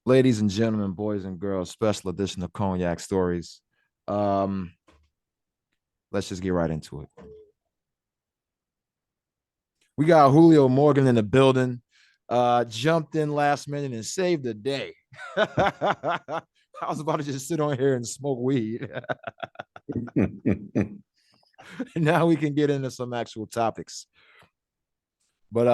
Ladies and gentlemen, boys and girls, special edition of Cognac Stories. Um, let's just get right into it. We got Julio Morgan in the building. Jumped in last minute and saved the day. I was about to just sit on here and smoke weed. Now we can get into some actual topics. But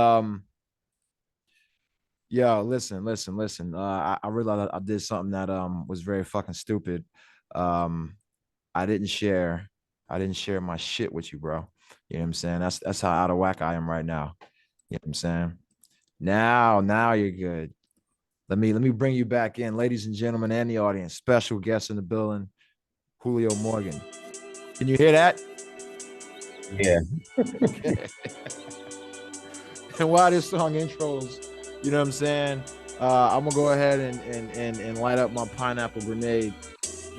yeah, listen. I realized I did something that was very fucking stupid. Um, I didn't share my shit with you, bro. You know what I'm saying? That's how out of whack I am right now. You know what I'm saying? Now you're good. Let me bring you back in, ladies and gentlemen, and the audience. Special guest in the building, Julio Morgan. Can you hear that? Yeah. Okay. And while this song intros, you know what I'm saying? I'm gonna go ahead and light up my pineapple grenade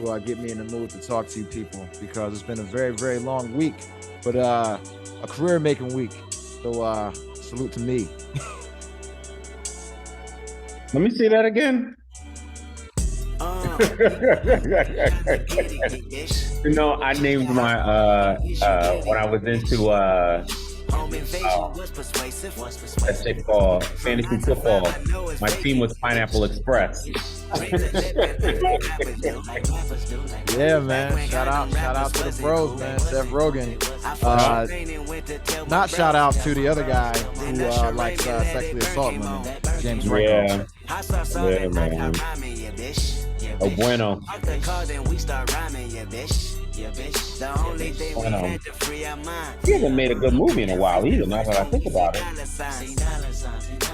will get me in the mood to talk to you people, because it's been a very, very long week, but a career making week. So salute to me. Let me see that again. I named my when I was into let's say called fantasy football. My team was Pineapple Express. Yeah, man. Shout out to the bros, man. Seth Rogen. Not shout out to the other guy who likes sexually assault women, James Franco. Yeah, man. Oh bueno. He hasn't made a good movie in a while either, now that I think about it.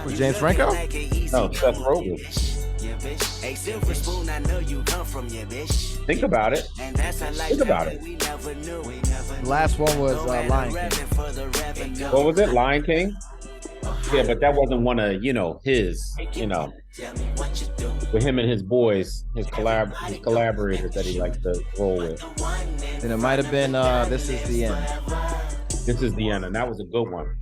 With James Franco? No, Seth Rogen. Think about it. The last one was Lion King. What was it? Lion King? Yeah, but that wasn't one of, his, with him and his boys, his collaborators that he likes to roll with. And it might have been This Is the End. This Is the End, and that was a good one.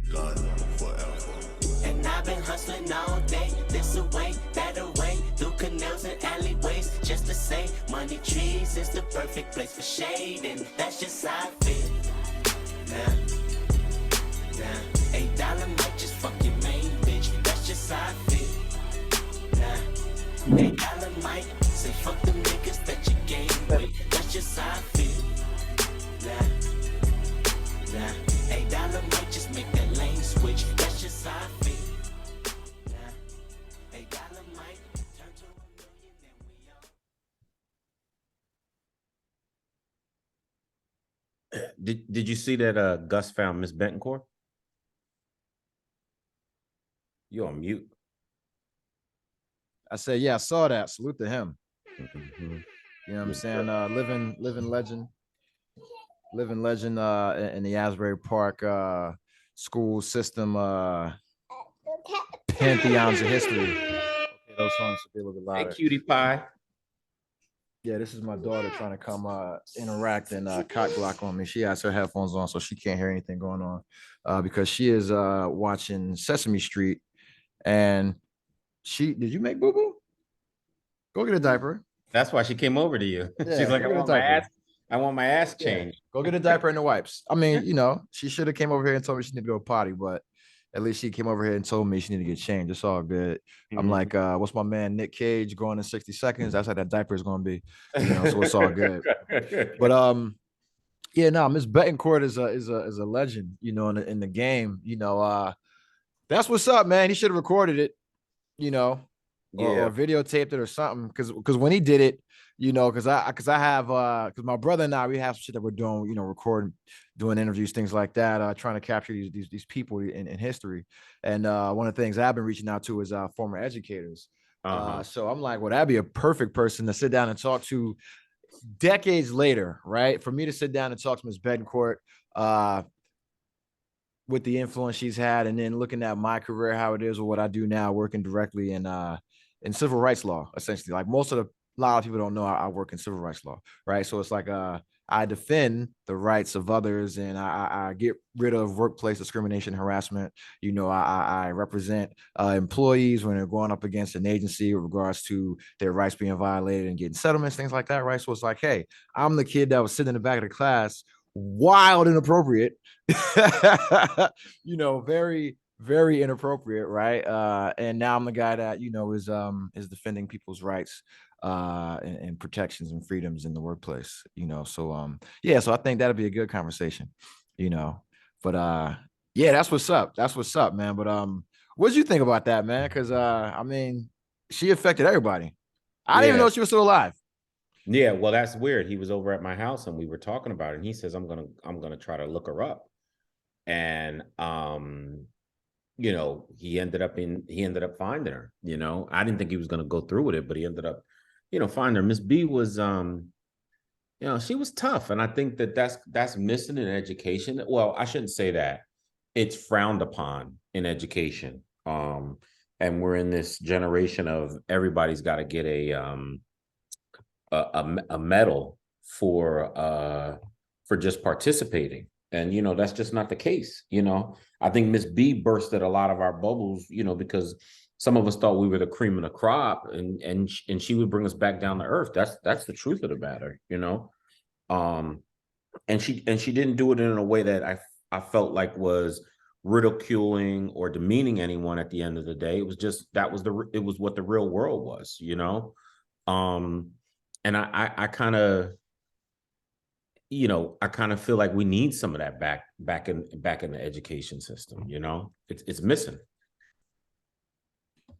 And I've been hustling all day, this away, that away, through canals and alleyways, just to say, money trees is the perfect place for shade, and that's just how I feel. Nah, $8 might just fuck your main bitch, that's just how I feel. Nah, $8 might say fuck them niggas that you game with, that's just how I feel. Nah, $8 might just make that lane switch, that's just how I feel. Did you see that Gus found Miss Betancourt? You're on mute. I said, yeah, I saw that. Salute to him. Mm-hmm. You know what I'm saying? Living legend in the Asbury Park school system pantheons of history. Okay, those songs should be a little bit louder. Hey, cutie pie. Yeah, this is my daughter trying to come interact and cock block on me. She has her headphones on, so she can't hear anything going on because she is watching Sesame Street. And did you make boo-boo? Go get a diaper. That's why she came over to you. Yeah, she's like, I want my ass changed. Yeah. Go get a diaper and the wipes. I mean, she should have came over here and told me she need to go potty, but at least she came over here and told me she need to get changed. It's all good. Mm-hmm. I'm like, what's my man Nick Cage going in 60 seconds? That's how that diaper is going to be. So it's all good. But yeah, no, Miss Betancourt is a legend, in the game. That's what's up, man. He should have recorded it, or videotaped it or something. Because when he did it, because my brother and I, we have some shit that we're doing, recording, doing interviews, things like that, trying to capture these people in history. And one of the things I've been reaching out to is former educators. So I'm like, well, that'd be a perfect person to sit down and talk to decades later, right? For me to sit down and talk to Ms. Betancourt with the influence she's had, and then looking at my career, how it is, or what I do now, working directly in civil rights law, essentially. Like a lot of people don't know I work in civil rights law, right? So it's like I I defend the rights of others, and I get rid of workplace discrimination, harassment. You know, I represent employees when they're going up against an agency with regards to their rights being violated and getting settlements, things like that, right? So it's like, hey, I'm the kid that was sitting in the back of the class, wild inappropriate, you know, very very inappropriate, right? And now I'm the guy that, you know, is defending people's rights and protections and freedoms in the workplace, you know. So yeah, so I think that'll be a good conversation, you know. But yeah, that's what's up. That's what's up, man. But what did you think about that, man? Because I mean, she affected everybody. I didn't even know she was still alive. Yeah, well, that's weird. He was over at my house and we were talking about it, and he says, I'm gonna try to look her up. And you know, he ended up finding her. You know, I didn't think he was gonna go through with it, but he ended up, you know, finding her. Miss B was you know, she was tough. And I think that's missing in education. Well, I shouldn't say that. It's frowned upon in education. And we're in this generation of everybody's got to get a medal for just participating. And, you know, that's just not the case. You know, I think Miss B bursted a lot of our bubbles, you know, because some of us thought we were the cream of the crop, and she would bring us back down to earth. That's the truth of the matter, you know. And she didn't do it in a way that I felt like was ridiculing or demeaning anyone at the end of the day. It was just it was what the real world was, you know. And I kind of, you know, I kind of feel like we need some of that back in the education system, you know. It's missing.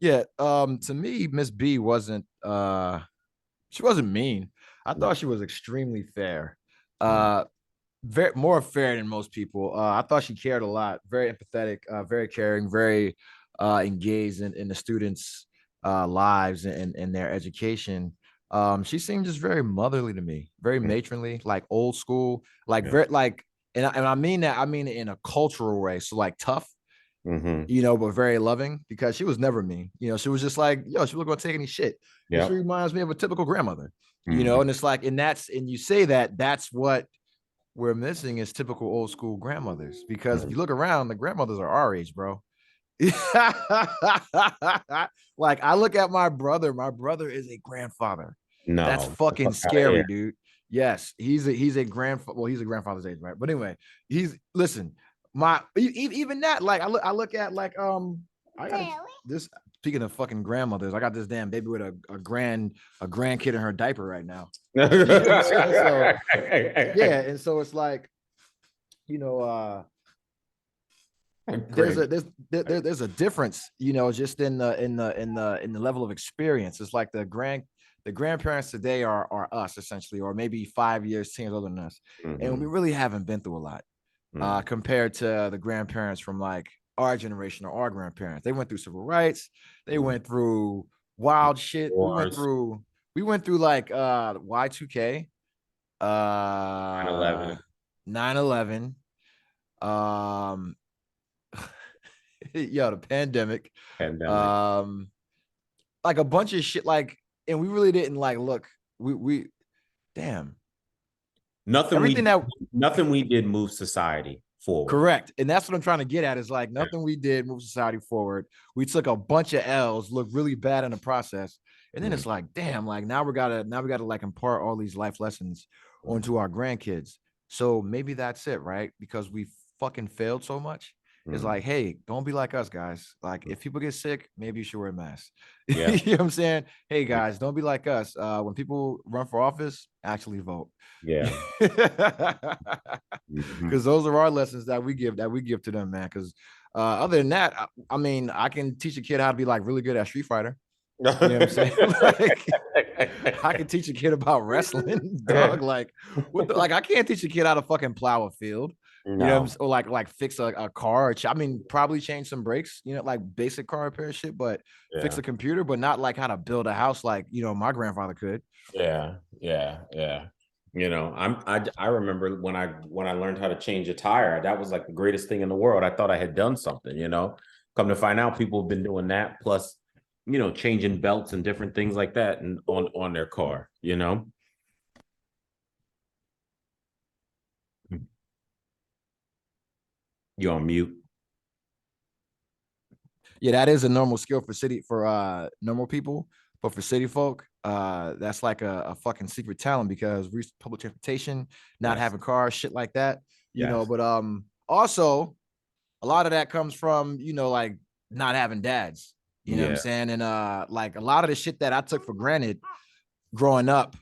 Yeah, to me, Miss B wasn't she wasn't mean. I thought she was extremely fair. Very more fair than most people. I thought she cared a lot, very empathetic, very caring, very engaged in the students' lives and their education. She seemed just very motherly to me, very matronly, like old school, like very like, and I mean that, I mean it in a cultural way. So like tough, you know, but very loving, because she was never mean. You know, she was just like, yo, she wasn't gonna take any shit. Yeah. She reminds me of a typical grandmother, you know, and it's like, and you say that's what we're missing is typical old school grandmothers. Because if you look around, the grandmothers are our age, bro. Like I look at my brother is a grandfather. No, that's fucking scary, dude. Yes, he's a grandfather's age, right? But anyway, listen, even that, like I look at like I got this. Speaking of fucking grandmothers, I got this damn baby with a grandkid in her diaper right now. You know so, yeah, and so it's like, you know, there's a difference, you know, just in the level of experience. It's like the grandparents today are us essentially, or maybe 5 years, 10 years older than us, and we really haven't been through a lot compared to the grandparents from like our generation or our grandparents. They went through civil rights, they went through wild shit. We went through like Y2K, 9/11, yo, the pandemic, like a bunch of shit, like, and we really didn't like look, we damn, nothing we did moved society forward. Correct. And that's what I'm trying to get at, is like nothing we did moved society forward. We took a bunch of L's, looked really bad in the process, and then it's like, damn, like now we gotta like impart all these life lessons onto our grandkids. So maybe that's it, right? Because we fucking failed so much. It's like, hey, don't be like us, guys. Like, if people get sick, maybe you should wear a mask. Yeah. You know what I'm saying? Hey, guys, don't be like us. When people run for office, actually vote. Yeah. Because those are our lessons that we give to them, man. Because other than that, I mean, I can teach a kid how to be like really good at Street Fighter. You know what I'm saying? Like, I can teach a kid about wrestling, dog. Like, like I can't teach a kid how to fucking plow a field. No. You know, or like fix a car. I mean, probably change some brakes, you know, like basic car repair shit, but fix a computer, but not like how to build a house like, you know, my grandfather could. Yeah. You know, I remember when I learned how to change a tire, that was like the greatest thing in the world. I thought I had done something, you know. Come to find out, people have been doing that, plus, you know, changing belts and different things like that and on their car, you know. You on mute? Yeah, that is a normal skill for normal people, but for city folk, that's like a fucking secret talent because public transportation, not Yes. having cars, shit like that, you know. Yes. But also a lot of that comes from, you know, like not having dads, you know what I'm Yeah. saying? And like a lot of the shit that I took for granted growing up,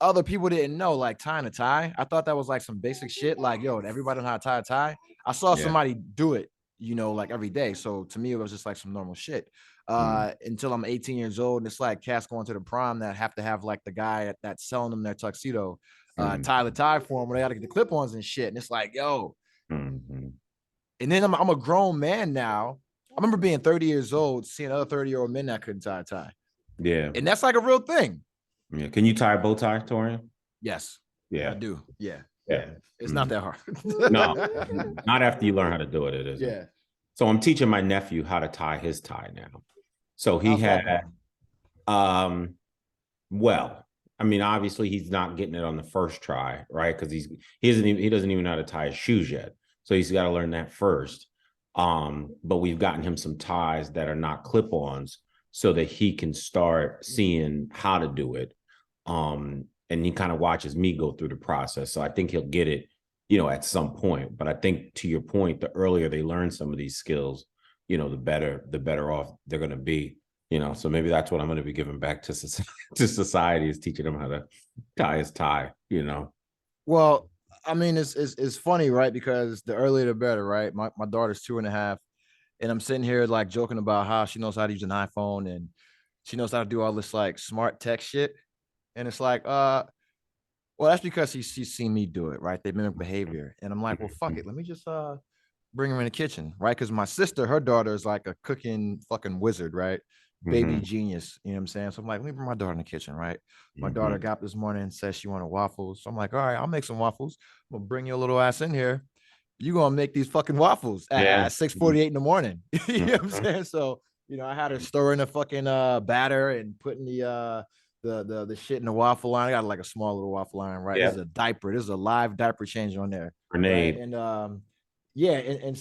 other people didn't know, like tying a tie. I thought that was like some basic shit. Like, yo, everybody know how to tie a tie. I saw Yeah. somebody do it, you know, like every day. So to me, it was just like some normal shit. Until I'm 18 years old, and it's like cats going to the prom that have to have like the guy that's selling them their tuxedo, tie the tie for them, where they got to get the clip-ons and shit. And it's like, yo. And then I'm a grown man now. I remember being 30 years old, seeing other 30-year-old men that couldn't tie a tie. Yeah. And that's like a real thing. Yeah. Can you tie a bow tie, Torian? Yes. Yeah. I do. Yeah. Yeah. It's not that hard. No, not after you learn how to do it. It isn't. Yeah. So I'm teaching my nephew how to tie his tie now. So he had, well, I mean, obviously he's not getting it on the first try, right? Because he doesn't even know how to tie his shoes yet. So he's got to learn that first. But we've gotten him some ties that are not clip-ons so that he can start seeing how to do it. And he kind of watches me go through the process. So I think he'll get it, you know, at some point. But I think to your point, the earlier they learn some of these skills, you know, the better off they're going to be, you know. So maybe that's what I'm going to be giving back to society is teaching them how to tie his tie, you know. Well, I mean, it's funny, right? Because the earlier the better, right? My daughter's 2.5, and I'm sitting here like joking about how she knows how to use an iPhone and she knows how to do all this like smart tech shit. And it's like, well, that's because she's seen me do it, right? They mimic behavior. And I'm like, well, fuck it. Let me just bring her in the kitchen, right? Because my sister, her daughter is like a cooking fucking wizard, right? Baby genius, you know what I'm saying? So I'm like, let me bring my daughter in the kitchen, right? My daughter got up this morning and said she wanted waffles. So I'm like, all right, I'll make some waffles. I'm gonna bring your little ass in here. You gonna make these fucking waffles at 6:48 in the morning. You know what I'm saying? So, you know, I had her stir in the fucking batter and putting the shit in the waffle line. I got like a small little waffle line, right? This is a diaper. This is a live diaper change on there. Grenade. Right? And yeah, and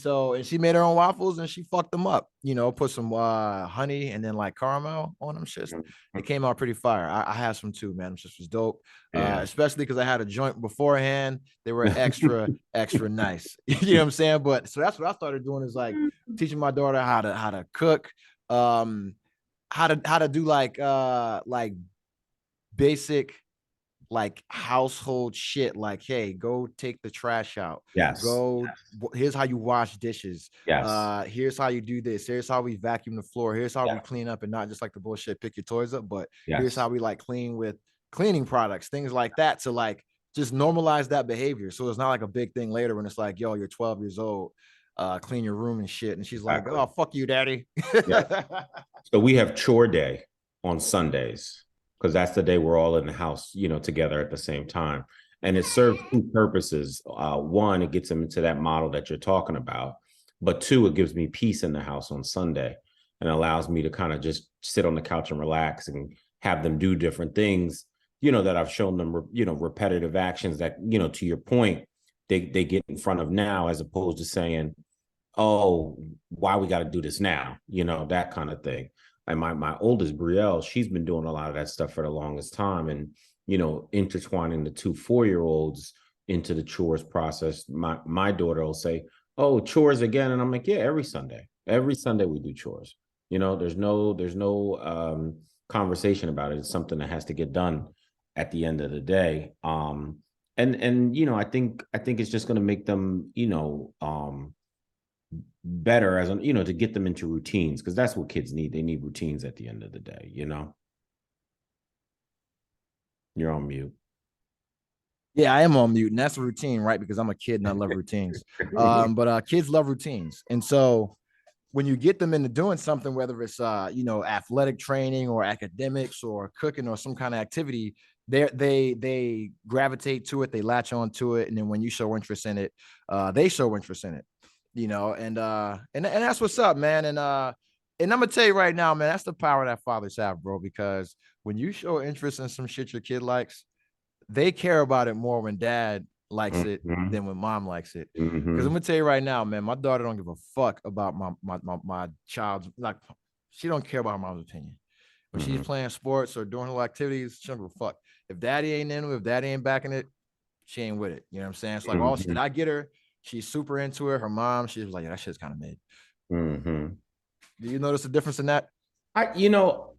she made her own waffles and she fucked them up, you know, put some honey and then like caramel on them shits. It came out pretty fire. I had some too, man. Them shits was dope. Especially because I had a joint beforehand. They were extra nice. You know what I'm saying? But so that's what I started doing is like teaching my daughter how to cook, how to do like basic like household shit, like, hey, go take the trash out. Yes. Here's how you wash dishes. Yes. Here's how you do this. Here's how we vacuum the floor. Here's how we clean up, and not just like the bullshit pick your toys up, but here's how we like clean with cleaning products, things like that, to like just normalize that behavior. So it's not like a big thing later when it's like, yo, you're 12 years old, clean your room and shit. And she's like, oh, fuck you, daddy. So we have chore day on Sundays, because that's the day we're all in the house, you know, together at the same time. And it serves two purposes. One, it gets them into that model that you're talking about. But two, it gives me peace in the house on Sunday and allows me to kind of just sit on the couch and relax and have them do different things, you know, that I've shown them, you know, repetitive actions that, you know, to your point, they get in front of now, as opposed to saying, oh, why we got to do this now? You know, that kind of thing. And my oldest, Brielle, she's been doing a lot of that stuff for the longest time. And, you know, intertwining the 2 4-year-olds into the chores process. My daughter will say, oh, chores again. And I'm like, yeah, every Sunday we do chores. You know, there's no conversation about it. It's something that has to get done at the end of the day. And you know, I think it's just going to make them, you know, better as you know, to get them into routines, because that's what kids need. They need routines at the end of the day, you know. You're on mute. Yeah, I am on mute, and that's a routine, right? Because I'm a kid and I love routines. But kids love routines, and so when you get them into doing something, whether it's you know, athletic training or academics or cooking or some kind of activity, they gravitate to it, they latch on to it, and then when you show interest in it, they show interest in it. You know, and that's what's up, man. And I'm gonna tell you right now, man, that's the power that fathers have, bro. Because when you show interest in some shit your kid likes, they care about it more when dad likes it Mhm. than when mom likes it. Because I'm Mhm. gonna tell you right now, man, my daughter don't give a fuck about my child's, like, she don't care about her mom's opinion. When she's Mhm. playing sports or doing her activities, she don't give a fuck. If daddy ain't into it, if daddy ain't backing it, she ain't with it. You know what I'm saying? It's like all Mhm. I get her, she's super into it. Her mom, she was like, yeah, that shit's kind of mid. Mhm. Do you notice a difference in that? You know,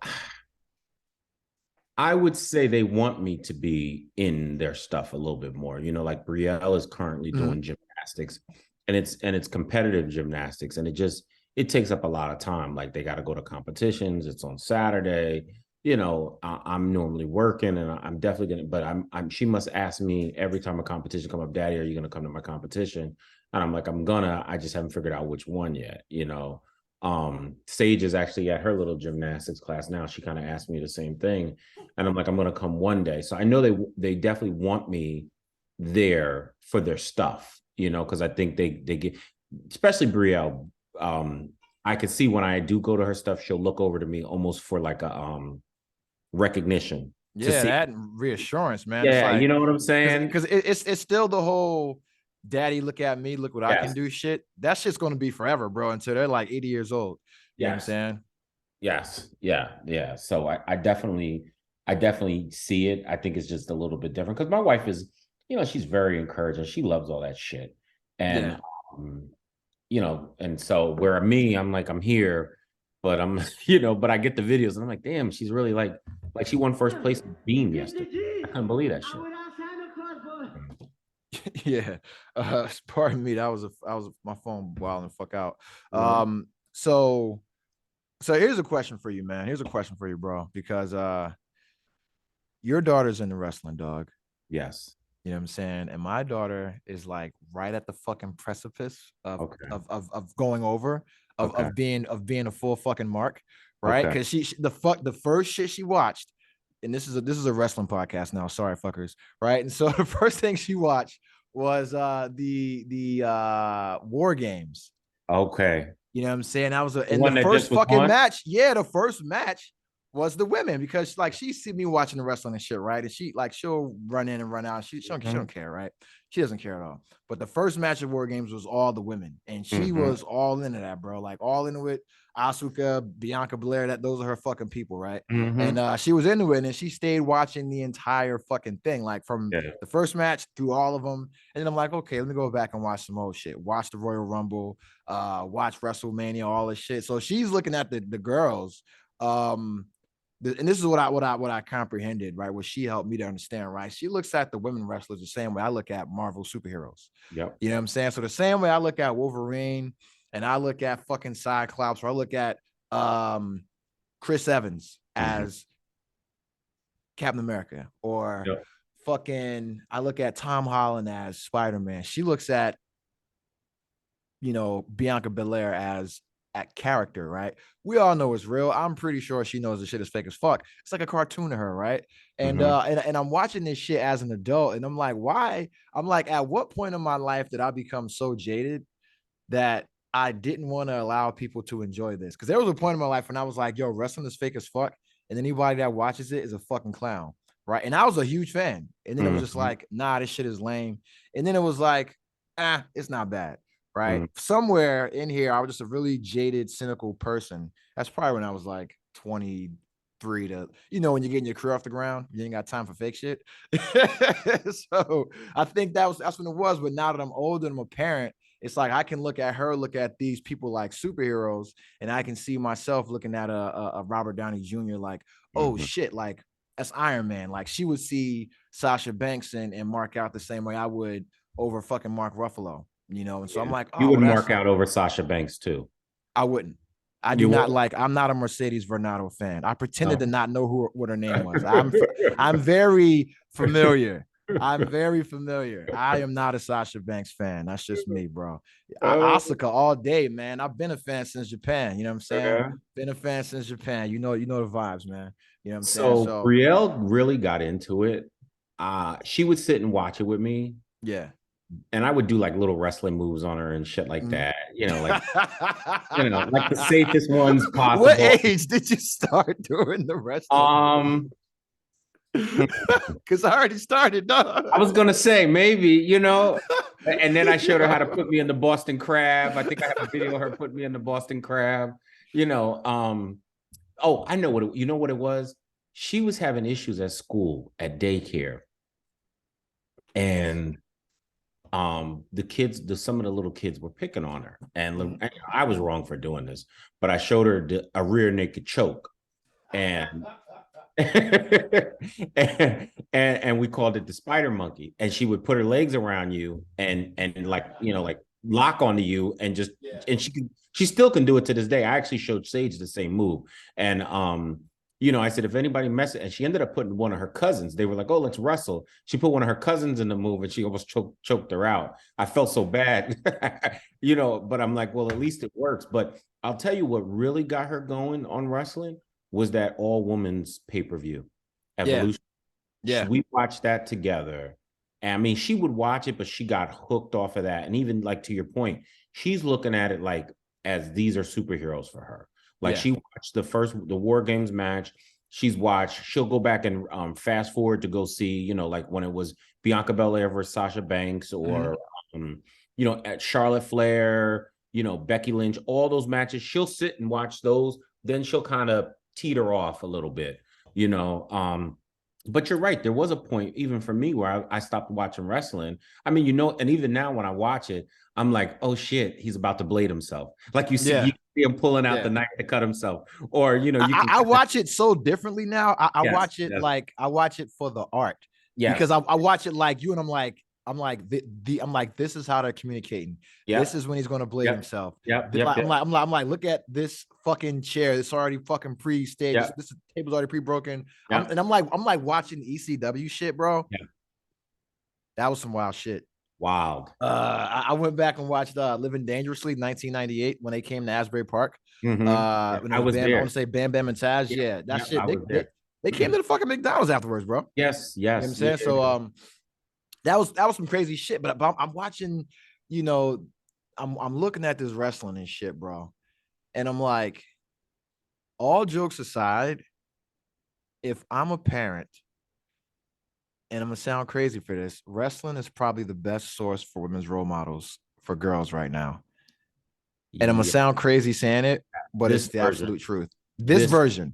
I would say they want me to be in their stuff a little bit more. You know, like Brielle is currently Mhm. doing gymnastics, and it's competitive gymnastics, and it takes up a lot of time. Like they got to go to competitions. It's on Saturday. You know, I'm normally working, and I'm definitely gonna. But I'm. She must ask me every time a competition come up, Daddy, are you gonna come to my competition? And I'm like, I'm gonna. I just haven't figured out which one yet. You know. Sage is actually at her little gymnastics class now. She kind of asked me the same thing, and I'm like, I'm gonna come one day. So I know they definitely want me there for their stuff, you know, because I think they get, especially Brielle. I could see when I do go to her stuff, she'll look over to me almost for like a recognition to Yeah, see. that reassurance, man. It's Yeah, you like, know what I'm saying? because it's still the whole daddy, look at me, look what I can Yes, do shit. That shit's gonna be forever, bro, until they're like 80 years old. You know what I'm yes, saying? yes, yeah, yeah. So I definitely see it. I think it's just a little bit different because my wife is, you know, she's very encouraging. She loves all that shit, and Yeah. um, you know, and so where me, I'm like, I'm here, but I'm, you know, but I get the videos and I'm like, damn, she's really like she won first place in Beam yesterday. I couldn't believe that shit. Yeah. Pardon me. That was my phone wilding the fuck out. Mhm. So here's a question for you, man. Here's a question for you, bro, because your daughter's in the wrestling, dog. Yes. You know what I'm saying? And my daughter is like right at the fucking precipice of Okay. going over, Okay. of being a full fucking mark, right? Okay. Because the first shit she watched, and this is a wrestling podcast now. Sorry, fuckers, right? And so the first thing she watched was the War Games. Okay. You know what I'm saying? That was The and the one that first just was fucking on. match. Yeah, the first match was the women, because like she see me watching the wrestling and shit, right? And she'll run in and run out. She don't care, right? She doesn't care at all. But the first match of War Games was all the women, and she Mhm. was all into that, bro. Like all into it. Asuka, Bianca Belair, those are her fucking people, right? And Mhm. she was into it, and she stayed watching the entire fucking thing, like from Yeah. the first match through all of them. And then I'm like, okay, let me go back and watch some old shit. Watch the Royal Rumble, watch WrestleMania, all this shit. So she's looking at the girls. And this is what I comprehended, right? What she helped me to understand, right? She looks at the women wrestlers the same way I look at Marvel superheroes. Yep. You know what I'm saying? So the same way I look at Wolverine, and I look at fucking Cyclops, or I look at Chris Evans Mhm. as Captain America, or Yep. fucking I look at Tom Holland as Spider-Man. She looks at, Bianca Belair as at character, right? We all know it's real. I'm pretty sure she knows the shit is fake as fuck. It's like a cartoon to her, right? And Mhm. and I'm watching this shit as an adult, and I'm like, why? I'm like, at what point in my life did I become so jaded that I didn't want to allow people to enjoy this? Because there was a point in my life when I was like, yo, wrestling is fake as fuck, and anybody that watches it is a fucking clown, right? And I was a huge fan, and then it was just Mhm. like, nah, this shit is lame. And then it was like, it's not bad, right? Mhm. Somewhere in here, I was just a really jaded, cynical person. That's probably when I was like 23 to, when you're getting your career off the ground, you ain't got time for fake shit. So I think that's when it was. But now that I'm older and I'm a parent, it's like I can look at these people like superheroes, and I can see myself looking at a Robert Downey Jr. like, oh Mhm. shit, like that's Iron Man. Like she would see Sasha Banks and mark out the same way I would over fucking Mark Ruffalo, And so I'm Yeah. like, You oh, would well, mark out over Sasha Banks too. I wouldn't. I do You not would. like. I'm not a Mercedes Vernado fan. I pretended to No. not know what her name was. I'm very familiar. I'm very familiar. I am not a Sasha Banks fan. That's just me, bro. Asuka all day, man. I've been a fan since Japan. You know what I'm saying? Yeah. Been a fan since Japan. You know the vibes, man. You know what I'm saying? So So Brielle really got into it. She would sit and watch it with me, yeah. and I would do like little wrestling moves on her and shit like Mm. that. Like the safest ones What possible. age did you start doing the wrestling? Um, Because I already started. Dog. I was gonna say maybe, you know, and then I showed her how to put me in the Boston Crab. I think I have a video of her putting me in the Boston Crab. You know, oh, I know you know what it was. She was having issues at school, at daycare, and some of the little kids were picking on her, and I was wrong for doing this, but I showed her a rear naked choke, and and we called it the spider monkey, and she would put her legs around you and like, you know, like lock onto you, and just and she still can do it to this day. I actually showed Sage the same move, and you know, I said, if anybody messes, and she ended up putting one of her cousins. They were like, oh, let's wrestle. She put one of her cousins in the move, and she almost choked her out. I felt so bad, you know, but I'm like, well, at least it works. But I'll tell you what really got her going on wrestling was that all women's pay-per-view, Evolution. Yeah. We watched that together. And I mean, she would watch it, but she got hooked off of that. And even like to your point, she's looking at it like as these are superheroes for her. Like she watched the War Games match. She'll go back and fast forward to go see, you know, like when it was Bianca Belair versus Sasha Banks, or you know, at Charlotte Flair, you know, Becky Lynch, all those matches. She'll sit and watch those. Then she'll kind of teeter off a little bit, you know. But you're right. There was a point, even for me, where I stopped watching wrestling. I mean, you know, and even now when I watch it, I'm like, oh shit, he's about to blade himself. Like you see him pulling out the knife to cut himself, or you know, I watch it so differently now. I watch it like I watch it for the art. Yeah, because I watch it like you, and I'm like, this is how they're communicating. This is when he's going to blade himself. I'm like, look at this fucking chair. It's already fucking pre-staged. This table's already pre-broken. And I'm like watching ECW shit, bro. Yeah, that was some wild shit. Wild. I went back and watched Living Dangerously 1998 when they came to Asbury Park. When I was there. I want to say Bam Bam and Taz. Yeah, that shit. They came to the fucking McDonald's afterwards, bro. Yes. You know what I'm saying? So that was some crazy shit. But I'm watching, you know, I'm looking at this wrestling and shit, bro. And I'm like, all jokes aside, if I'm a parent, and I'm gonna sound crazy for this, wrestling is probably the best source for women's role models for girls right now. And I'm gonna sound crazy saying it, but it's the absolute truth. This version,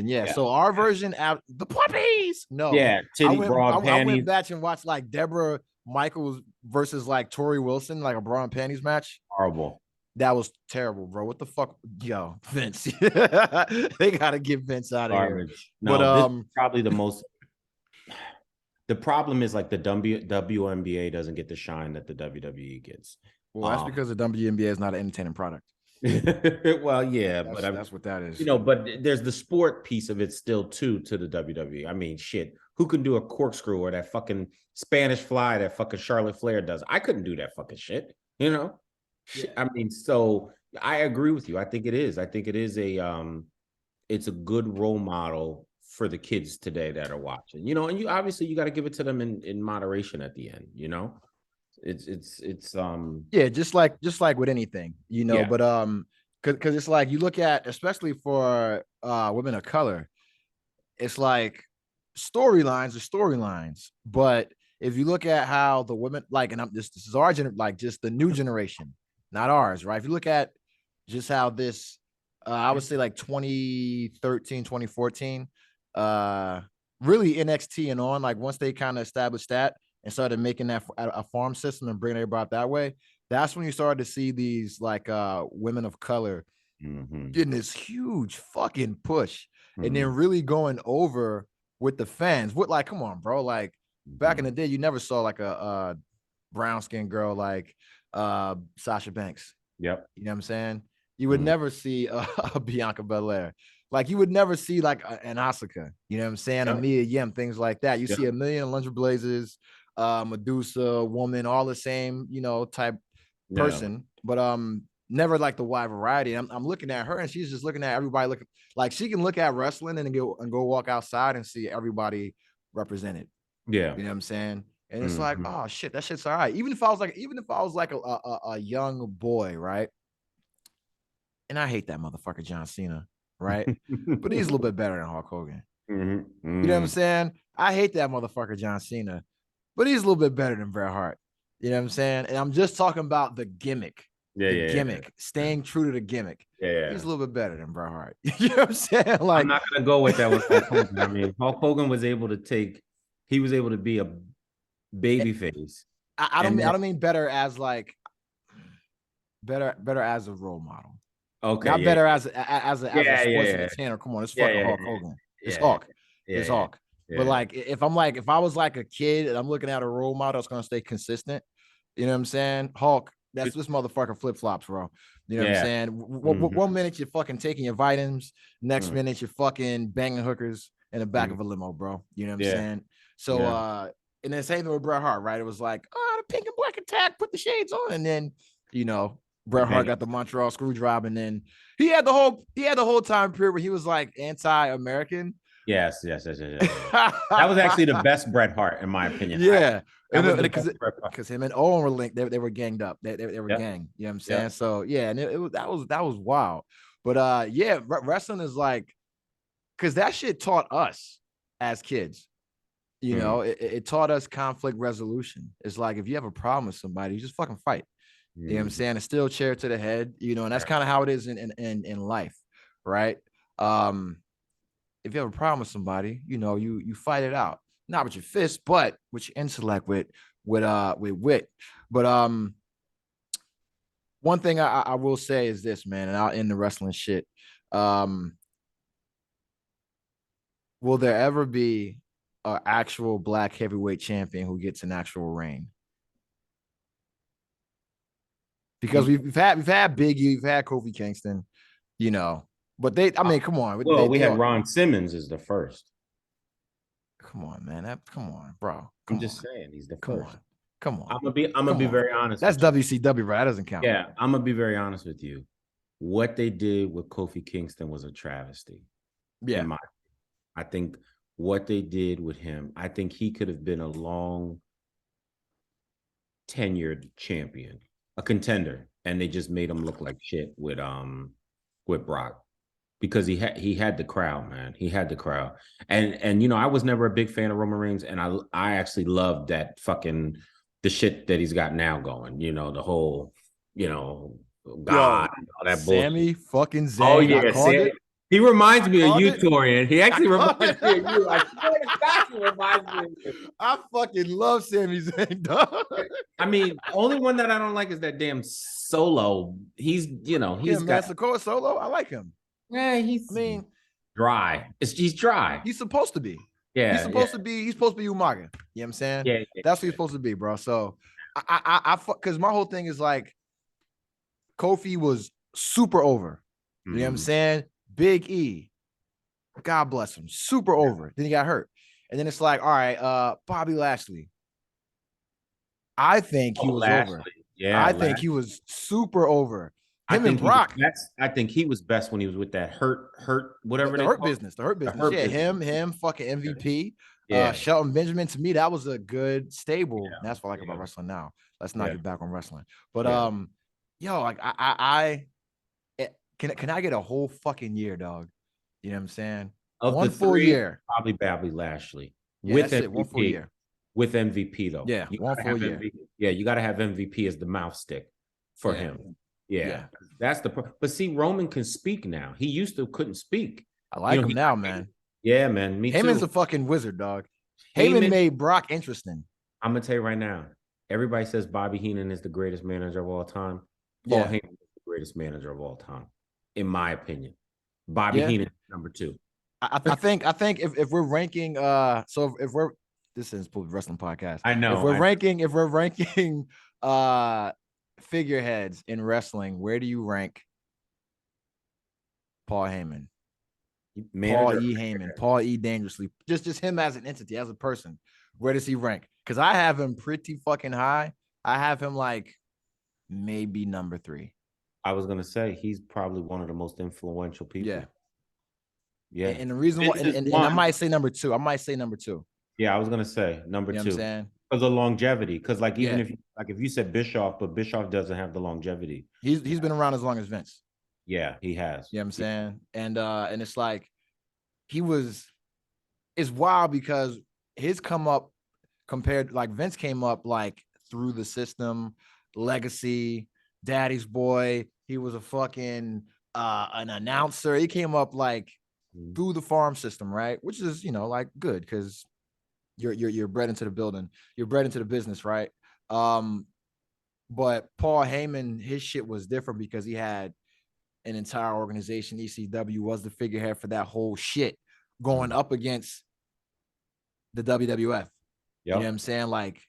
yeah. So our version, the puppies, no, titty broad panties. I went back and watched like Deborah Michaels versus like Tori Wilson, like a bra and panties match. Horrible. That was terrible, bro. What the fuck, yo, Vince? They gotta get Vince out of here. No, but this is probably the most. The problem is like the WNBA doesn't get the shine that the WWE gets. Well, that's because the WNBA is not an entertaining product. Well, yeah, that's what that is. You know, but there's the sport piece of it still too to the WWE. I mean, shit, who can do a corkscrew or that fucking Spanish fly that fucking Charlotte Flair does? I couldn't do that fucking shit. You know, I mean, so I agree with you. I think it is. I think it is it's a good role model for the kids today that are watching, you know, and you obviously you got to give it to them in moderation at the end, you know. It's yeah, just like with anything, you know, but because it's like you look at, especially for women of color, it's like storylines are storylines, but if you look at how the women, like, and this is our like just the new generation, not ours, right? If you look at just how this I would say like 2013, 2014, really NXT and on, like once they kind of established that and started making that a farm system and bringing everybody that way, that's when you started to see these like women of color getting this huge fucking push and then really going over with the fans. What, like, come on, bro, like back in the day you never saw like a brown skinned girl like Sasha Banks. Yep. You know what I'm saying? You would never see a Bianca Belair. Like you would never see like an Asuka, you know what I'm saying? A Mia Yim, things like that. You see a million Alundra Blazers, Medusa, woman, all the same, you know, type person, but never like the wide variety. I'm looking at her and she's just looking at everybody, looking like she can look at wrestling and go walk outside and see everybody represented. Yeah. You know what I'm saying? And it's like, oh shit, that shit's all right. Even if I was like a young boy, right? And I hate that motherfucker John Cena, right? But he's a little bit better than Hulk Hogan. Mm-hmm. You know what I'm saying? I hate that motherfucker, John Cena, but he's a little bit better than Bret Hart. You know what I'm saying? And I'm just talking about the gimmick, staying true to the gimmick. Yeah. He's a little bit better than Bret Hart. You know what I'm saying? Like, I'm not gonna go with that with Hulk Hogan. I mean, Hulk Hogan was able to be a baby face. I don't mean better as like better as a role model. Okay, not better as a sports yeah. entertainer. Come on, it's fucking Hulk Hogan. It's Yeah. Hulk. Yeah, It's Hulk. But like, if I was like a kid and I'm looking at a role model that's gonna stay consistent, you know what I'm saying? Hulk. That's this motherfucker flip flops, bro. You know what I'm saying? One minute you're fucking taking your vitamins, next minute you're fucking banging hookers in the back of a limo, bro. You know what I'm saying? So, and then same thing with Bret Hart, right? It was like, the pink and black attack, put the shades on, and then Bret Hart got the Montreal Screwjob, and then he had the whole time period where he was like anti-American. Yes. That was actually the best Bret Hart, in my opinion. Yeah, because him and Owen were linked. They were ganged up. They were gang. You know what I'm saying? So yeah, and that was wild. But wrestling is like, because that shit taught us as kids. You know, it taught us conflict resolution. It's like, if you have a problem with somebody, you just fucking fight. You know what I'm saying? A steel chair to the head, and that's kind of how it is in life, right? If you have a problem with somebody, you fight it out, not with your fist, but with your intellect, with wit. But one thing I will say is this, man, and I'll end the wrestling shit. Will there ever be an actual black heavyweight champion who gets an actual reign? Because we've had Big E, we've had Kofi Kingston, but come on. Well, we had Ron Simmons as the first. Come on, man. Come on, bro. I'm just saying, he's the first. Come on. I'm gonna be very honest. That's WCW, right? That doesn't count. Yeah, I'm gonna be very honest with you. What they did with Kofi Kingston was a travesty. Yeah. I think what they did with him, I think he could have been a long tenured champion, a contender, and they just made him look like shit with Brock, because he had the crowd, man. He had the crowd, and I was never a big fan of Roman Reigns, and I actually loved that fucking the shit that he's got now going. The whole God, and all that Sammy bullshit. fucking Zayn. Oh yeah, he reminds me of you, Torian. He actually reminds me of you. I fucking love Sami Zayn, dog. I mean, only one that I don't like is that damn Solo. He's Master Solo. I like him. Yeah, he's dry. He's dry. He's supposed to be. Yeah, he's supposed to be. He's supposed to be Umaga. You know what I'm saying? Yeah, that's what he's supposed to be, bro. So because my whole thing is like, Kofi was super over. You know what I'm saying? Big E, God bless him, super over. Then he got hurt, and then it's like, all right, Bobby Lashley. I think he was over. Yeah, I think he was super over. Him and Brock. I think he was best when he was with that hurt whatever. The hurt business. Yeah, him, fucking MVP. Yeah. Shelton Benjamin. To me, that was a good stable. Yeah. That's what I like about wrestling now. Let's not get back on wrestling. But like Can I get a whole fucking year, dog? You know what I'm saying? Of one full year. Probably Bobby Lashley. Yeah, with MVP. 1 full year. With MVP, though. Yeah, 1 full year. You got to have MVP as the mouth stick for him. Yeah. That's but see, Roman can speak now. He used to couldn't speak. I like him now, man. Yeah, man. Me too. Heyman's a fucking wizard, dog. Heyman made Brock interesting. I'm going to tell you right now. Everybody says Bobby Heenan is the greatest manager of all time. Paul Heyman is the greatest manager of all time, in my opinion. Bobby Heenan is number 2. I think if we're ranking, this is wrestling podcast. I know. If we're ranking figureheads in wrestling, where do you rank Paul Heyman? Paul E. Heyman, Paul E. Dangerously. Just him as an entity, as a person. Where does he rank? Because I have him pretty fucking high. I have him like maybe number 3. I was gonna say he's probably one of the most influential people. Yeah. And the reason why, and I might say number 2. Yeah, I was gonna say number 2. What I'm saying? Because of longevity. Because like even if you said Bischoff, but Bischoff doesn't have the longevity. He's been around as long as Vince. Yeah, he has. You know what I'm saying? And it's like he was it's wild because his come up compared, like Vince came up like through the system, legacy, daddy's boy. He was a fucking an announcer. He came up like through the farm system, right? Which is, you know, like good because you're bred into the building, you're bred into the business, right? But Paul Heyman, his shit was different because he had an entire organization. ECW was the figurehead for that whole shit, going up against the WWF. You know what I'm saying? Like,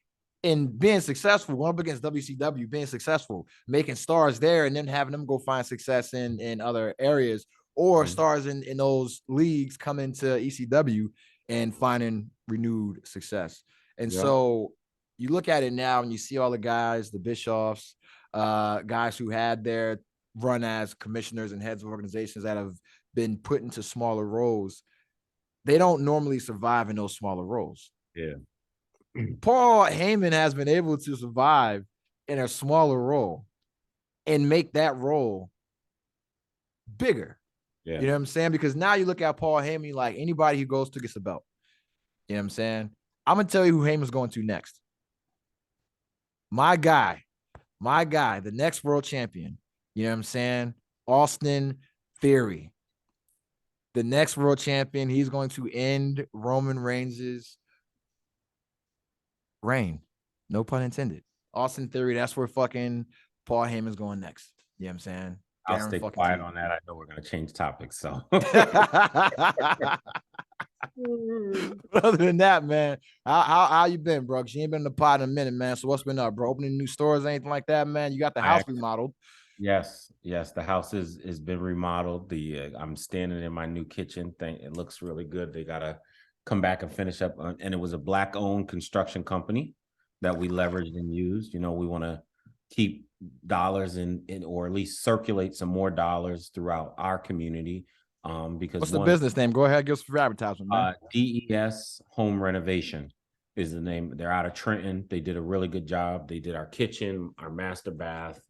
and being successful, going up against WCW, being successful, making stars there, and then having them go find success in other areas, or stars in those leagues come into ECW and finding renewed success. And so you look at it now and you see all the guys, the Bischoffs, guys who had their run as commissioners and heads of organizations that have been put into smaller roles. They don't normally survive in those smaller roles. Yeah. Paul Heyman has been able to survive in a smaller role and make that role bigger. Yeah. You know what I'm saying? Because now you look at Paul Heyman, like anybody who goes to gets a belt. You know what I'm saying? I'm going to tell you who Heyman's going to next. My guy, the next world champion. You know what I'm saying? Austin Theory. The next world champion, he's going to end Roman Reigns' reign. No pun intended. Austin Theory, that's where fucking Paul Heyman's going next. You know what I'm saying? I'll stay quiet on that. I know we're going to change topics, so. Other than that, man, how you been, bro? You ain't been in the pod in a minute, man. So what's been up, bro? Opening new stores, anything like that, man? You got the house remodeled. Yes, the house has been remodeled. I'm standing in my new kitchen thing. It looks really good. They gotta come back and finish up, and it was a Black-owned construction company that we leveraged and used. You know, we want to keep dollars in, or at least circulate some more dollars throughout our community. Because what's the business name? Go ahead, give us some advertisement, man. DES Home Renovation is the name. They're out of Trenton. They did a really good job. They did our kitchen, our master bath.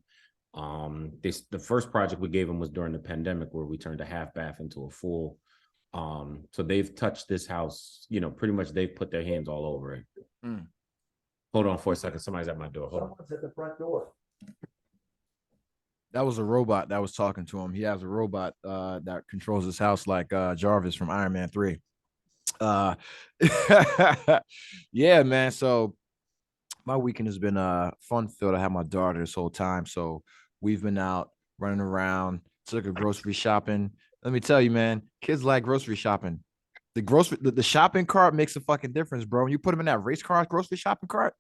The first project we gave them was during the pandemic, where we turned a half bath into a full. So they've touched this house, you know, pretty much they've put their hands all over it. Hold on for a second. Somebody's at my door. Hold on. Someone's at the front door. That was a robot that was talking to him. He has a robot that controls his house like Jarvis from Iron Man 3. Yeah, man. So my weekend has been fun filled. I had my daughter this whole time. So we've been out running around, took her grocery shopping. Let me tell you, man, kids like grocery shopping. The shopping cart makes a fucking difference, bro. When you put them in that race car grocery shopping cart,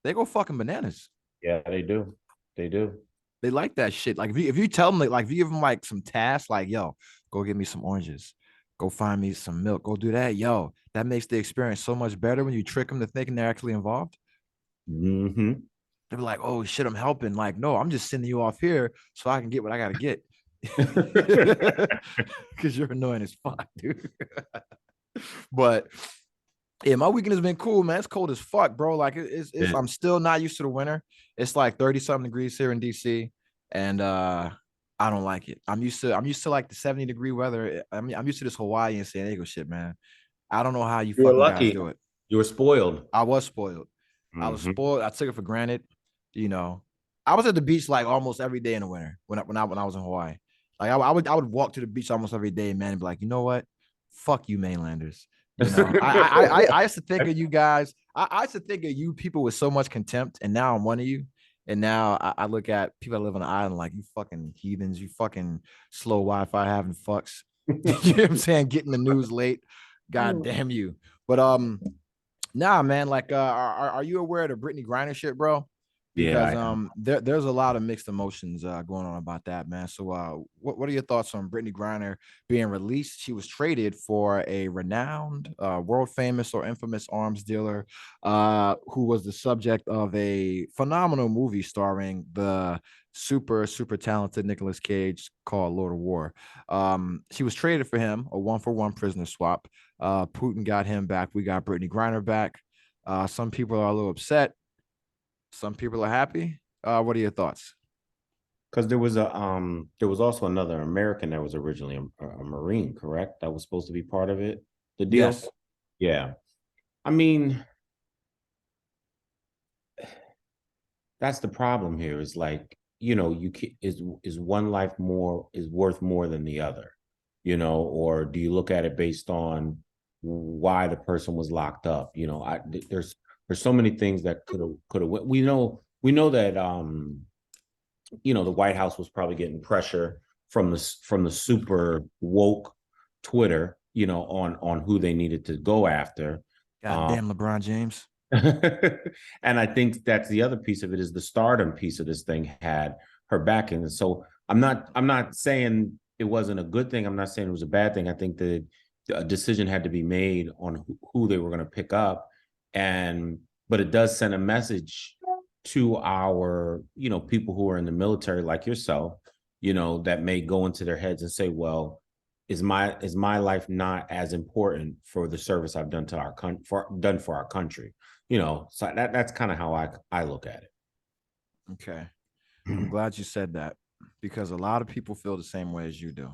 they go fucking bananas. Yeah, they do. They like that shit. Like if you tell them, like if you give them like some tasks, like, yo, go get me some oranges, go find me some milk, go do that. Yo, that makes the experience so much better when you trick them to thinking they're actually involved. Mm-hmm. They're like, oh shit, I'm helping. Like, no, I'm just sending you off here so I can get what I gotta get. Because you're annoying as fuck, dude. But yeah, my weekend has been cool, man. It's cold as fuck, bro. Like it's I'm still not used to the winter. It's like 30-something degrees here in DC, and I don't like it. I'm used to like the 70-degree weather. I'm used to this Hawaii and San Diego shit, man. I don't know how you fucking guys do it. You were spoiled. I was spoiled. I was spoiled. I took it for granted. You know, I was at the beach like almost every day in the winter when I was in Hawaii. Like I would walk to the beach almost every day, man, and be like, you know what? Fuck you, mainlanders. You know, I used to think of you guys. I used to think of you people with so much contempt, and now I'm one of you. And now I look at people that live on the island like, you fucking heathens, you fucking slow Wi-Fi having fucks. You know what I'm saying? Getting the news late. God damn you. But nah, man. Like, are you aware of the Brittany Griner shit, bro? Because there's a lot of mixed emotions going on about that, man. So what are your thoughts on Brittany Griner being released? She was traded for a renowned, world famous or infamous arms dealer who was the subject of a phenomenal movie starring the super talented Nicolas Cage called Lord of War. She was traded for him, a 1-for-1 prisoner swap. Putin got him back. We got Brittany Griner back. Some people are a little upset. Some people are happy. What are your thoughts? Because there was also another American that was originally a Marine, correct? That was supposed to be part of it. The deal. Yes. Yeah. I mean, that's the problem here is like, is one life is worth more than the other, or do you look at it based on why the person was locked up? There's so many things that could have we know that the White House was probably getting pressure from the super woke Twitter, on who they needed to go after. Goddamn LeBron James. And I think that's the other piece of it is the stardom piece of this thing had her backing. And so I'm not saying it wasn't a good thing. I'm not saying it was a bad thing. I think the decision had to be made on who they were going to pick up. But it does send a message to our, people who are in the military like yourself, that may go into their heads and say, well, is my life not as important for the service I've done to our for our country? So that's kind of how I look at it. Okay. I'm glad you said that because a lot of people feel the same way as you do.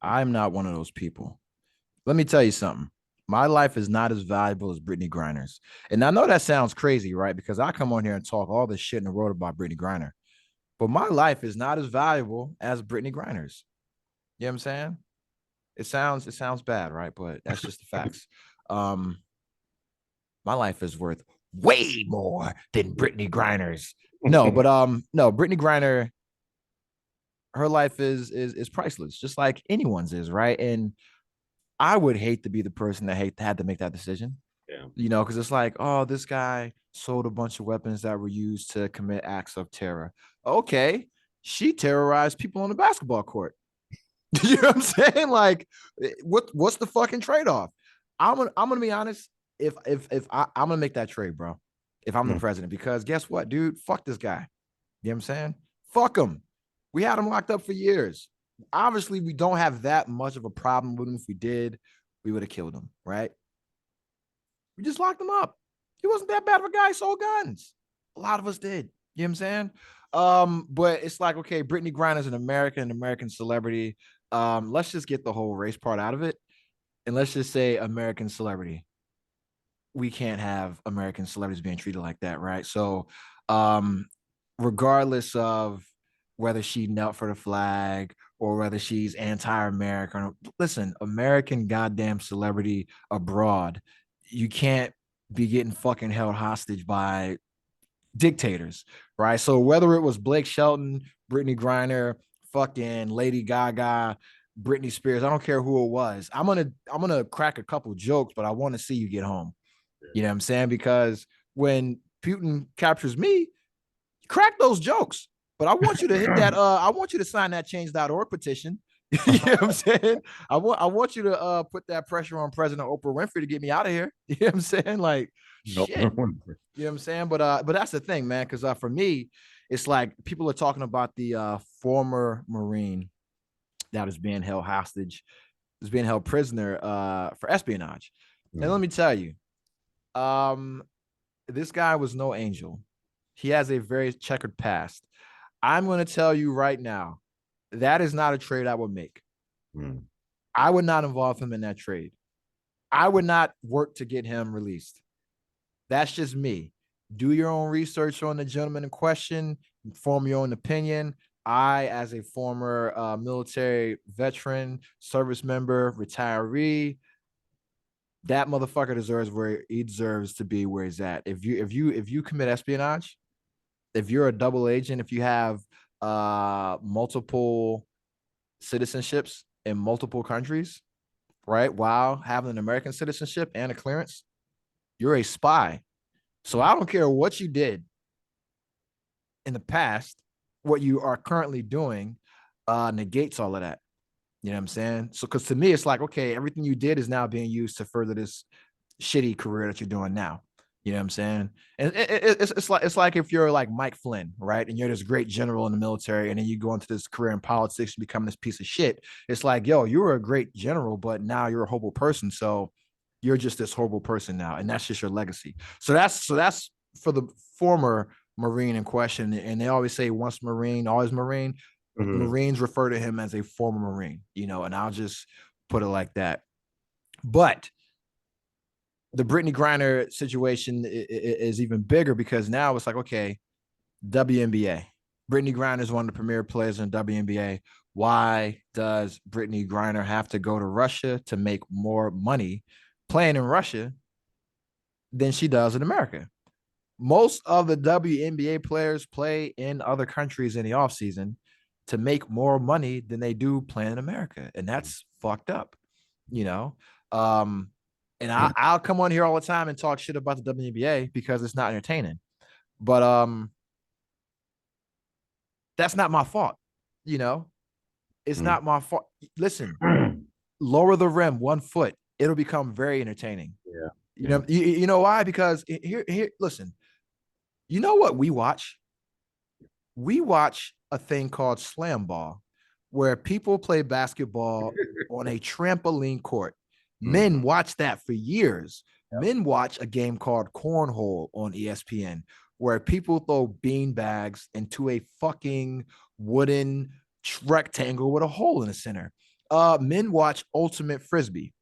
I'm not one of those people. Let me tell you something. My life is not as valuable as Brittany Griner's. And I know that sounds crazy, right? Because I come on here and talk all this shit in the world about Brittany Griner. But my life is not as valuable as Brittany Griner's. You know what I'm saying? It sounds bad, right? But that's just the facts. My life is worth way more than Brittany Griner's. No, but no, Brittany Griner, her life is priceless, just like anyone's is, right? And I would hate to be the person that had to make that decision. Yeah. Because it's like, oh, this guy sold a bunch of weapons that were used to commit acts of terror. Okay, she terrorized people on the basketball court. You know what I'm saying? Like, what's the fucking trade-off? I'm gonna be honest. If I'm gonna make that trade, bro. If I'm the president, because guess what, dude? Fuck this guy. You know what I'm saying? Fuck him. We had him locked up for years. Obviously, we don't have that much of a problem with him. If we did, we would have killed him, right? We just locked him up. He wasn't that bad of a guy. He sold guns. A lot of us did. You know what I'm saying? But it's like, okay, Brittany Griner is an American celebrity. Let's just get the whole race part out of it. And let's just say American celebrity. We can't have American celebrities being treated like that, right? So, regardless of whether she knelt for the flag or whether she's anti-American, listen, American goddamn celebrity abroad, you can't be getting fucking held hostage by dictators, right? So whether it was Blake Shelton, Brittany Griner, fucking Lady Gaga, Britney Spears, I don't care who it was. I'm gonna crack a couple jokes, but I want to see you get home. You know what I'm saying? Because when Putin captures me, crack those jokes. But I want you to hit that. I want you to sign that change.org petition. You know what I'm saying? I want you to put that pressure on President Oprah Winfrey to get me out of here. You know what I'm saying? Like, shit. You know what I'm saying? But that's the thing, man. Because for me, it's like people are talking about the former Marine that is being held hostage, is being held prisoner for espionage. And let me tell you, this guy was no angel. He has a very checkered past. I'm going to tell you right now, that is not a trade I would make. I would not involve him in that trade. I would not work to get him released. That's just me. Do your own research on the gentleman in question, form your own opinion. I, as a former military veteran, service member, retiree, that motherfucker deserves where he deserves to be where he's at. If you commit espionage, if you're a double agent, if you have multiple citizenships in multiple countries, right, while having an American citizenship and a clearance, you're a spy. So I don't care what you did in the past, what you are currently doing negates all of that. You know what I'm saying? So, because to me, it's like, okay, everything you did is now being used to further this shitty career that you're doing now. You know what I'm saying? And it's like if you're like Mike Flynn, right? And you're this great general in the military, and then you go into this career in politics and become this piece of shit. It's like, yo, you were a great general, but now you're a horrible person. So you're just this horrible person now, and that's just your legacy. So that's for the former Marine in question. And they always say once Marine, always Marine. Marines refer to him as a former Marine, and I'll just put it like that. But the Brittany Griner situation is even bigger because now it's like, okay, WNBA. Brittany Griner is one of the premier players in WNBA. Why does Brittany Griner have to go to Russia to make more money playing in Russia than she does in America? Most of the WNBA players play in other countries in the offseason to make more money than they do playing in America. And that's fucked up, you know? And I'll come on here all the time and talk shit about the WNBA because it's not entertaining. But that's not my fault, you know? It's not my fault. Listen, lower the rim 1 foot. It'll become very entertaining. Yeah. You know, you know why? Because here, listen, you know what we watch? We watch a thing called slam ball, where people play basketball on a trampoline court. Men watch that for years. Yep. Men watch a game called cornhole on ESPN, where people throw bean bags into a fucking wooden rectangle with a hole in the center. Men watch ultimate frisbee.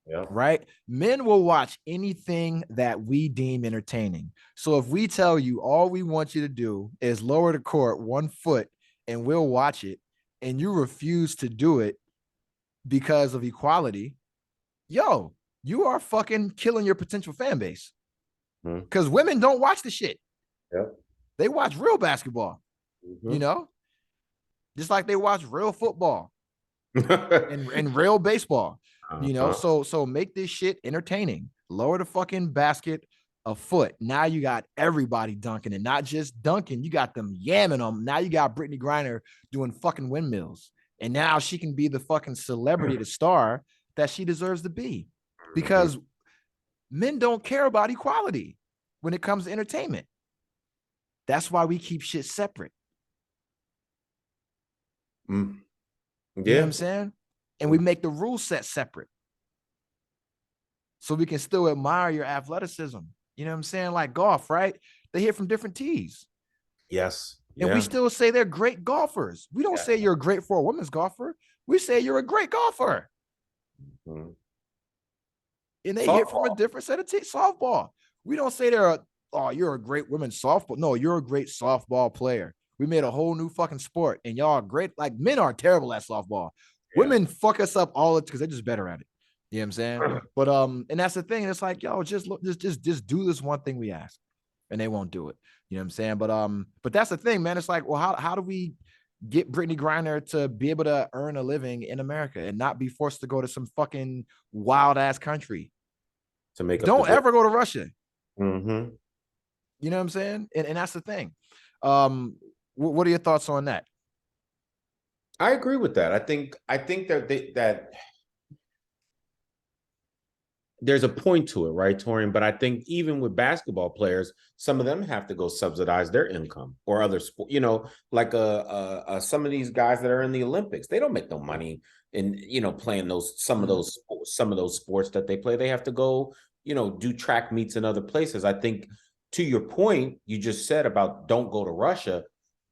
Yep. Right? Men will watch anything that we deem entertaining. So if we tell you all we want you to do is lower the court 1 foot and we'll watch it, and you refuse to do it because of equality, yo, you are fucking killing your potential fan base. Because women don't watch the shit. Yep. They watch real basketball, you know, just like they watch real football and real baseball. You know, so make this shit entertaining. Lower the fucking basket a foot. Now you got everybody dunking, and not just dunking. You got them yamming them. Now you got Brittany Griner doing fucking windmills, and now she can be the fucking celebrity, the star that she deserves to be, because men don't care about equality when it comes to entertainment. That's why we keep shit separate. Yeah. You know what I'm saying? And we make the rule set separate so we can still admire your athleticism. You know what I'm saying? Like golf, right? They hit from different tees. Yes. And we still say they're great golfers. We don't say you're great for a women's golfer. We say you're a great golfer. And they hit from a different set of tees. Softball. We don't say you're a great women's softball. No, you're a great softball player. We made a whole new fucking sport, and y'all are great. Like, men are terrible at softball. Women fuck us up all because they're just better at it. You know what I'm saying? But and that's the thing. It's like, yo, just do this one thing we ask, and they won't do it. You know what I'm saying? But that's the thing, man. It's like, well, how do we get Brittany Griner to be able to earn a living in America and not be forced to go to some fucking wild ass country? To make don't ever go to Russia. Mm-hmm. You know what I'm saying? And that's the thing. What are your thoughts on that? I agree with that. I think that there's a point to it, right, Torian? But I think even with basketball players, some of them have to go subsidize their income or other sport. You know, like some of these guys that are in the Olympics, they don't make no money in, you know, playing some of those sports that they play. They have to go, you know, do track meets in other places. I think, to your point, you just said about don't go to Russia.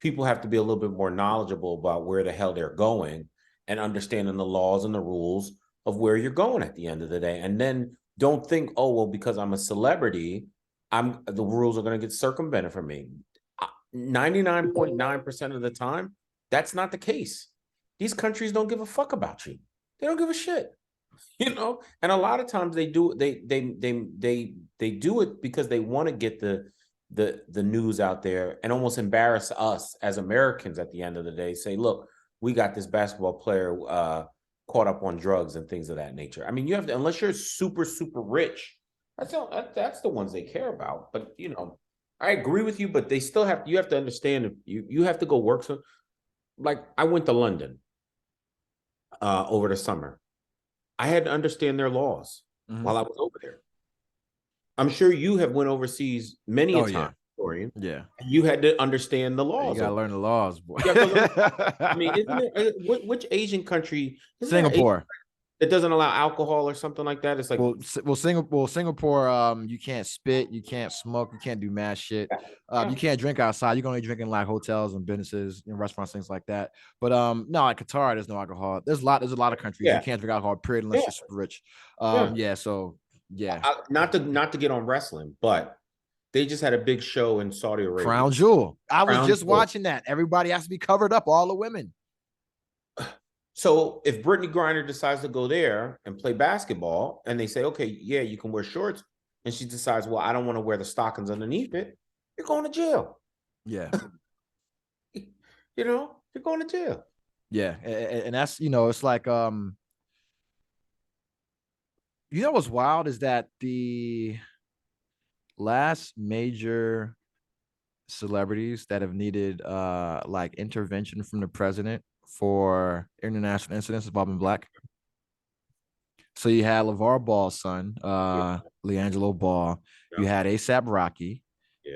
People have to be a little bit more knowledgeable about where the hell they're going and understanding the laws and the rules of where you're going at the end of the day. And then don't think, oh, well, because I'm a celebrity, the rules are going to get circumvented for me. 99.9% of the time, that's not the case. These countries don't give a fuck about you. They don't give a shit, you know? And a lot of times they do it because they want to get the news out there and almost embarrass us as Americans at the end of the day. Say, look, we got this basketball player caught up on drugs and things of that nature. I mean, you have to, unless you're super, super rich, that's the ones they care about. But, you know, I agree with you, but they still you have to understand, you have to go work. So, like, I went to London over the summer. I had to understand their laws while I was over there. I'm sure you have went overseas many a time, Torian. Yeah. You had to understand the laws. You gotta learn the laws, boy. I mean, isn't there, which Asian country? Singapore. It doesn't allow alcohol or something like that. It's like, Singapore, you can't spit, you can't smoke, you can't do mad shit. You can't drink outside. You can only drink in like hotels and businesses and restaurants, things like that. But no, like Qatar, there's no alcohol. There's a lot of countries you can't drink alcohol, period, unless you're super rich. So Yeah. Not to get on wrestling, but they just had a big show in Saudi Arabia. Crown Jewel. I was Crown just Jewel. watching that. Everybody has to be covered up, all the women. So if Brittany Griner decides to go there and play basketball, and they say, okay, yeah, you can wear shorts, and she decides, well, I don't want to wear the stockings underneath it, you're going to jail. Yeah. You know, you're going to jail. Yeah. And that's, it's like, what's wild is that the last major celebrities that have needed like intervention from the president for international incidents involving Black. So you had LeVar Ball's son, LeAngelo Ball. You had ASAP Rocky,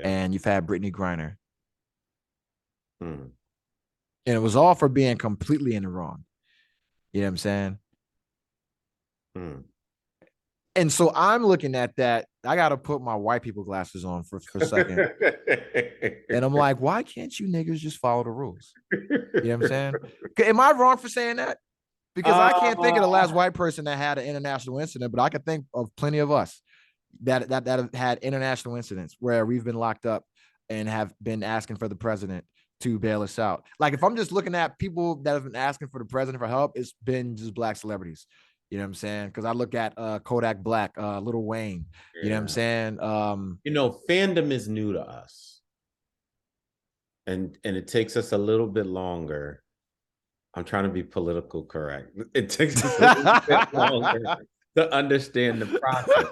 and you've had Brittany Griner. And it was all for being completely in the wrong. You know what I'm saying? And so I'm looking at that. I got to put my white people glasses on for a second. And I'm like, why can't you niggas just follow the rules? You know what I'm saying? Am I wrong for saying that? Because I can't think of the last white person that had an international incident, but I can think of plenty of us that have had international incidents where we've been locked up and have been asking for the president to bail us out. Like, if I'm just looking at people that have been asking for the president for help, it's been just Black celebrities. You know what I'm saying? Because I look at Kodak Black, Lil Wayne. You know what I'm saying? Fandom is new to us, and it takes us a little bit longer. I'm trying to be political correct. It takes us a little bit longer to understand the process,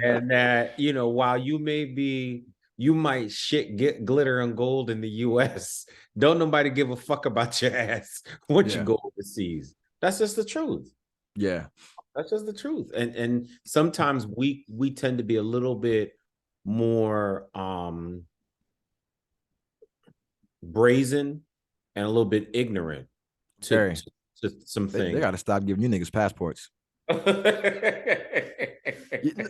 and that while you might get glitter and gold in the U.S., don't nobody give a fuck about your ass once you go overseas. That's just the truth. Yeah, that's just the truth. And sometimes we tend to be a little bit more brazen and a little bit ignorant to some things. They got to stop giving you niggas passports.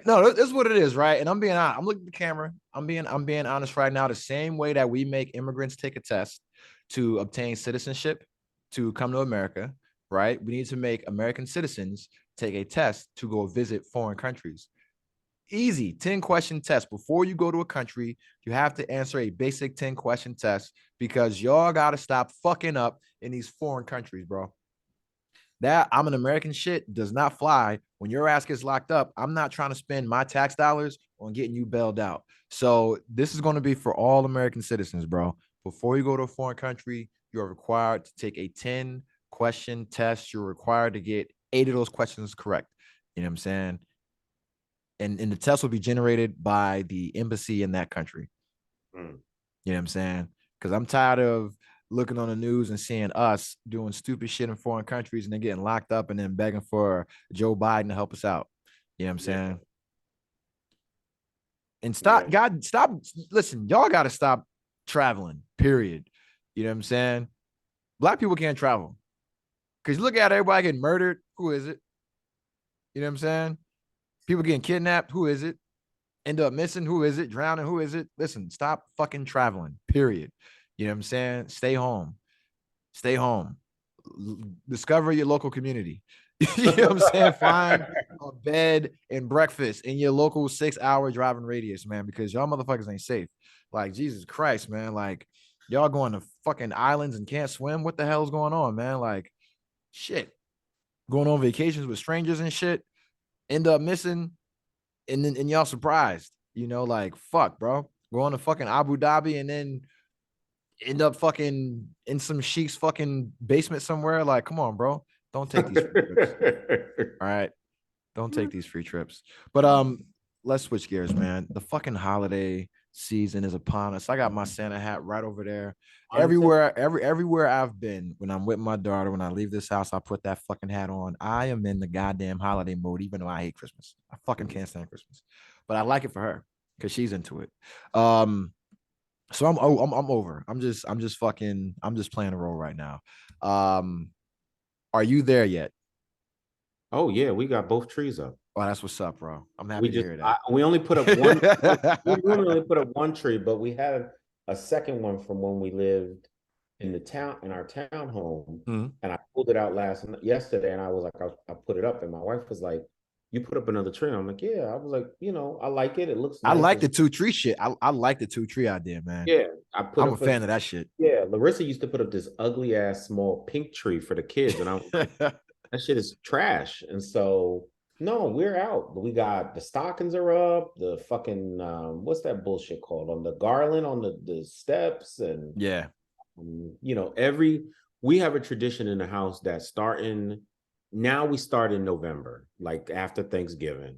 No, this is what it is, right? And I'm being honest. I'm looking at the camera. I'm being honest right now. The same way that we make immigrants take a test to obtain citizenship to come to America, right? We need to make American citizens take a test to go visit foreign countries. Easy 10-question test. Before you go to a country, you have to answer a basic 10-question test, because y'all got to stop fucking up in these foreign countries, bro. That I'm an American shit does not fly. When your ass gets locked up, I'm not trying to spend my tax dollars on getting you bailed out. So this is going to be for all American citizens, bro. Before you go to a foreign country, you're required to take a 10-question test. You're required to get 8 of those questions correct. You know what I'm saying? And the test will be generated by the embassy in that country. You know what I'm saying? Because I'm tired of looking on the news and seeing us doing stupid shit in foreign countries and then getting locked up and then begging for Joe Biden to help us out. You know what I'm saying? And stop, listen, y'all got to stop traveling, period. You know what I'm saying? Black people can't travel. Because you look at everybody getting murdered. Who is it? You know what I'm saying? People getting kidnapped. Who is it? End up missing. Who is it? Drowning. Who is it? Listen, stop fucking traveling, period. You know what I'm saying? Stay home. Stay home. Discover your local community. You know what I'm saying? Find a bed and breakfast in your local 6-hour driving radius, man, because y'all motherfuckers ain't safe. Like, Jesus Christ, man. Like, y'all going to fucking islands and can't swim. What the hell is going on, man? Like, shit. Going on vacations with strangers and shit. End up missing. And y'all surprised. Like, fuck, bro. Going to fucking Abu Dhabi and then end up fucking in some sheik's fucking basement somewhere. Like, come on, bro. Don't take these free trips. All right. Don't take these free trips. But let's switch gears, man. The fucking holiday season is upon us. I got my Santa hat right over there. Everywhere I've been, when I'm with my daughter, when I leave this house, I put that fucking hat on. I am in the goddamn holiday mode, even though I hate Christmas. I fucking can't stand Christmas. But I like it for her because she's into it. So I'm over. I'm just playing a role right now. Are you there yet? Oh yeah, we got both trees up. Oh, that's what's up, bro. I'm happy to hear that. We only put up one. We only put up one tree, but we had a second one from when we lived in our townhome, and I pulled it out yesterday, and I was like, I put it up, and my wife was like, you put up another tree. I'm like, yeah. I was like, I like it. It looks I nice. like the 2 tree shit. I like the 2 tree idea, man. Yeah, I put I'm a up fan of that shit. yeah. Larissa used to put up this ugly ass small pink tree for the kids, and I was like, that shit is trash. And so no, we're out. We got the stockings are up, the fucking what's that bullshit called on the garland on the steps, and Yeah. every we have a tradition in the house that we start in November, like after Thanksgiving.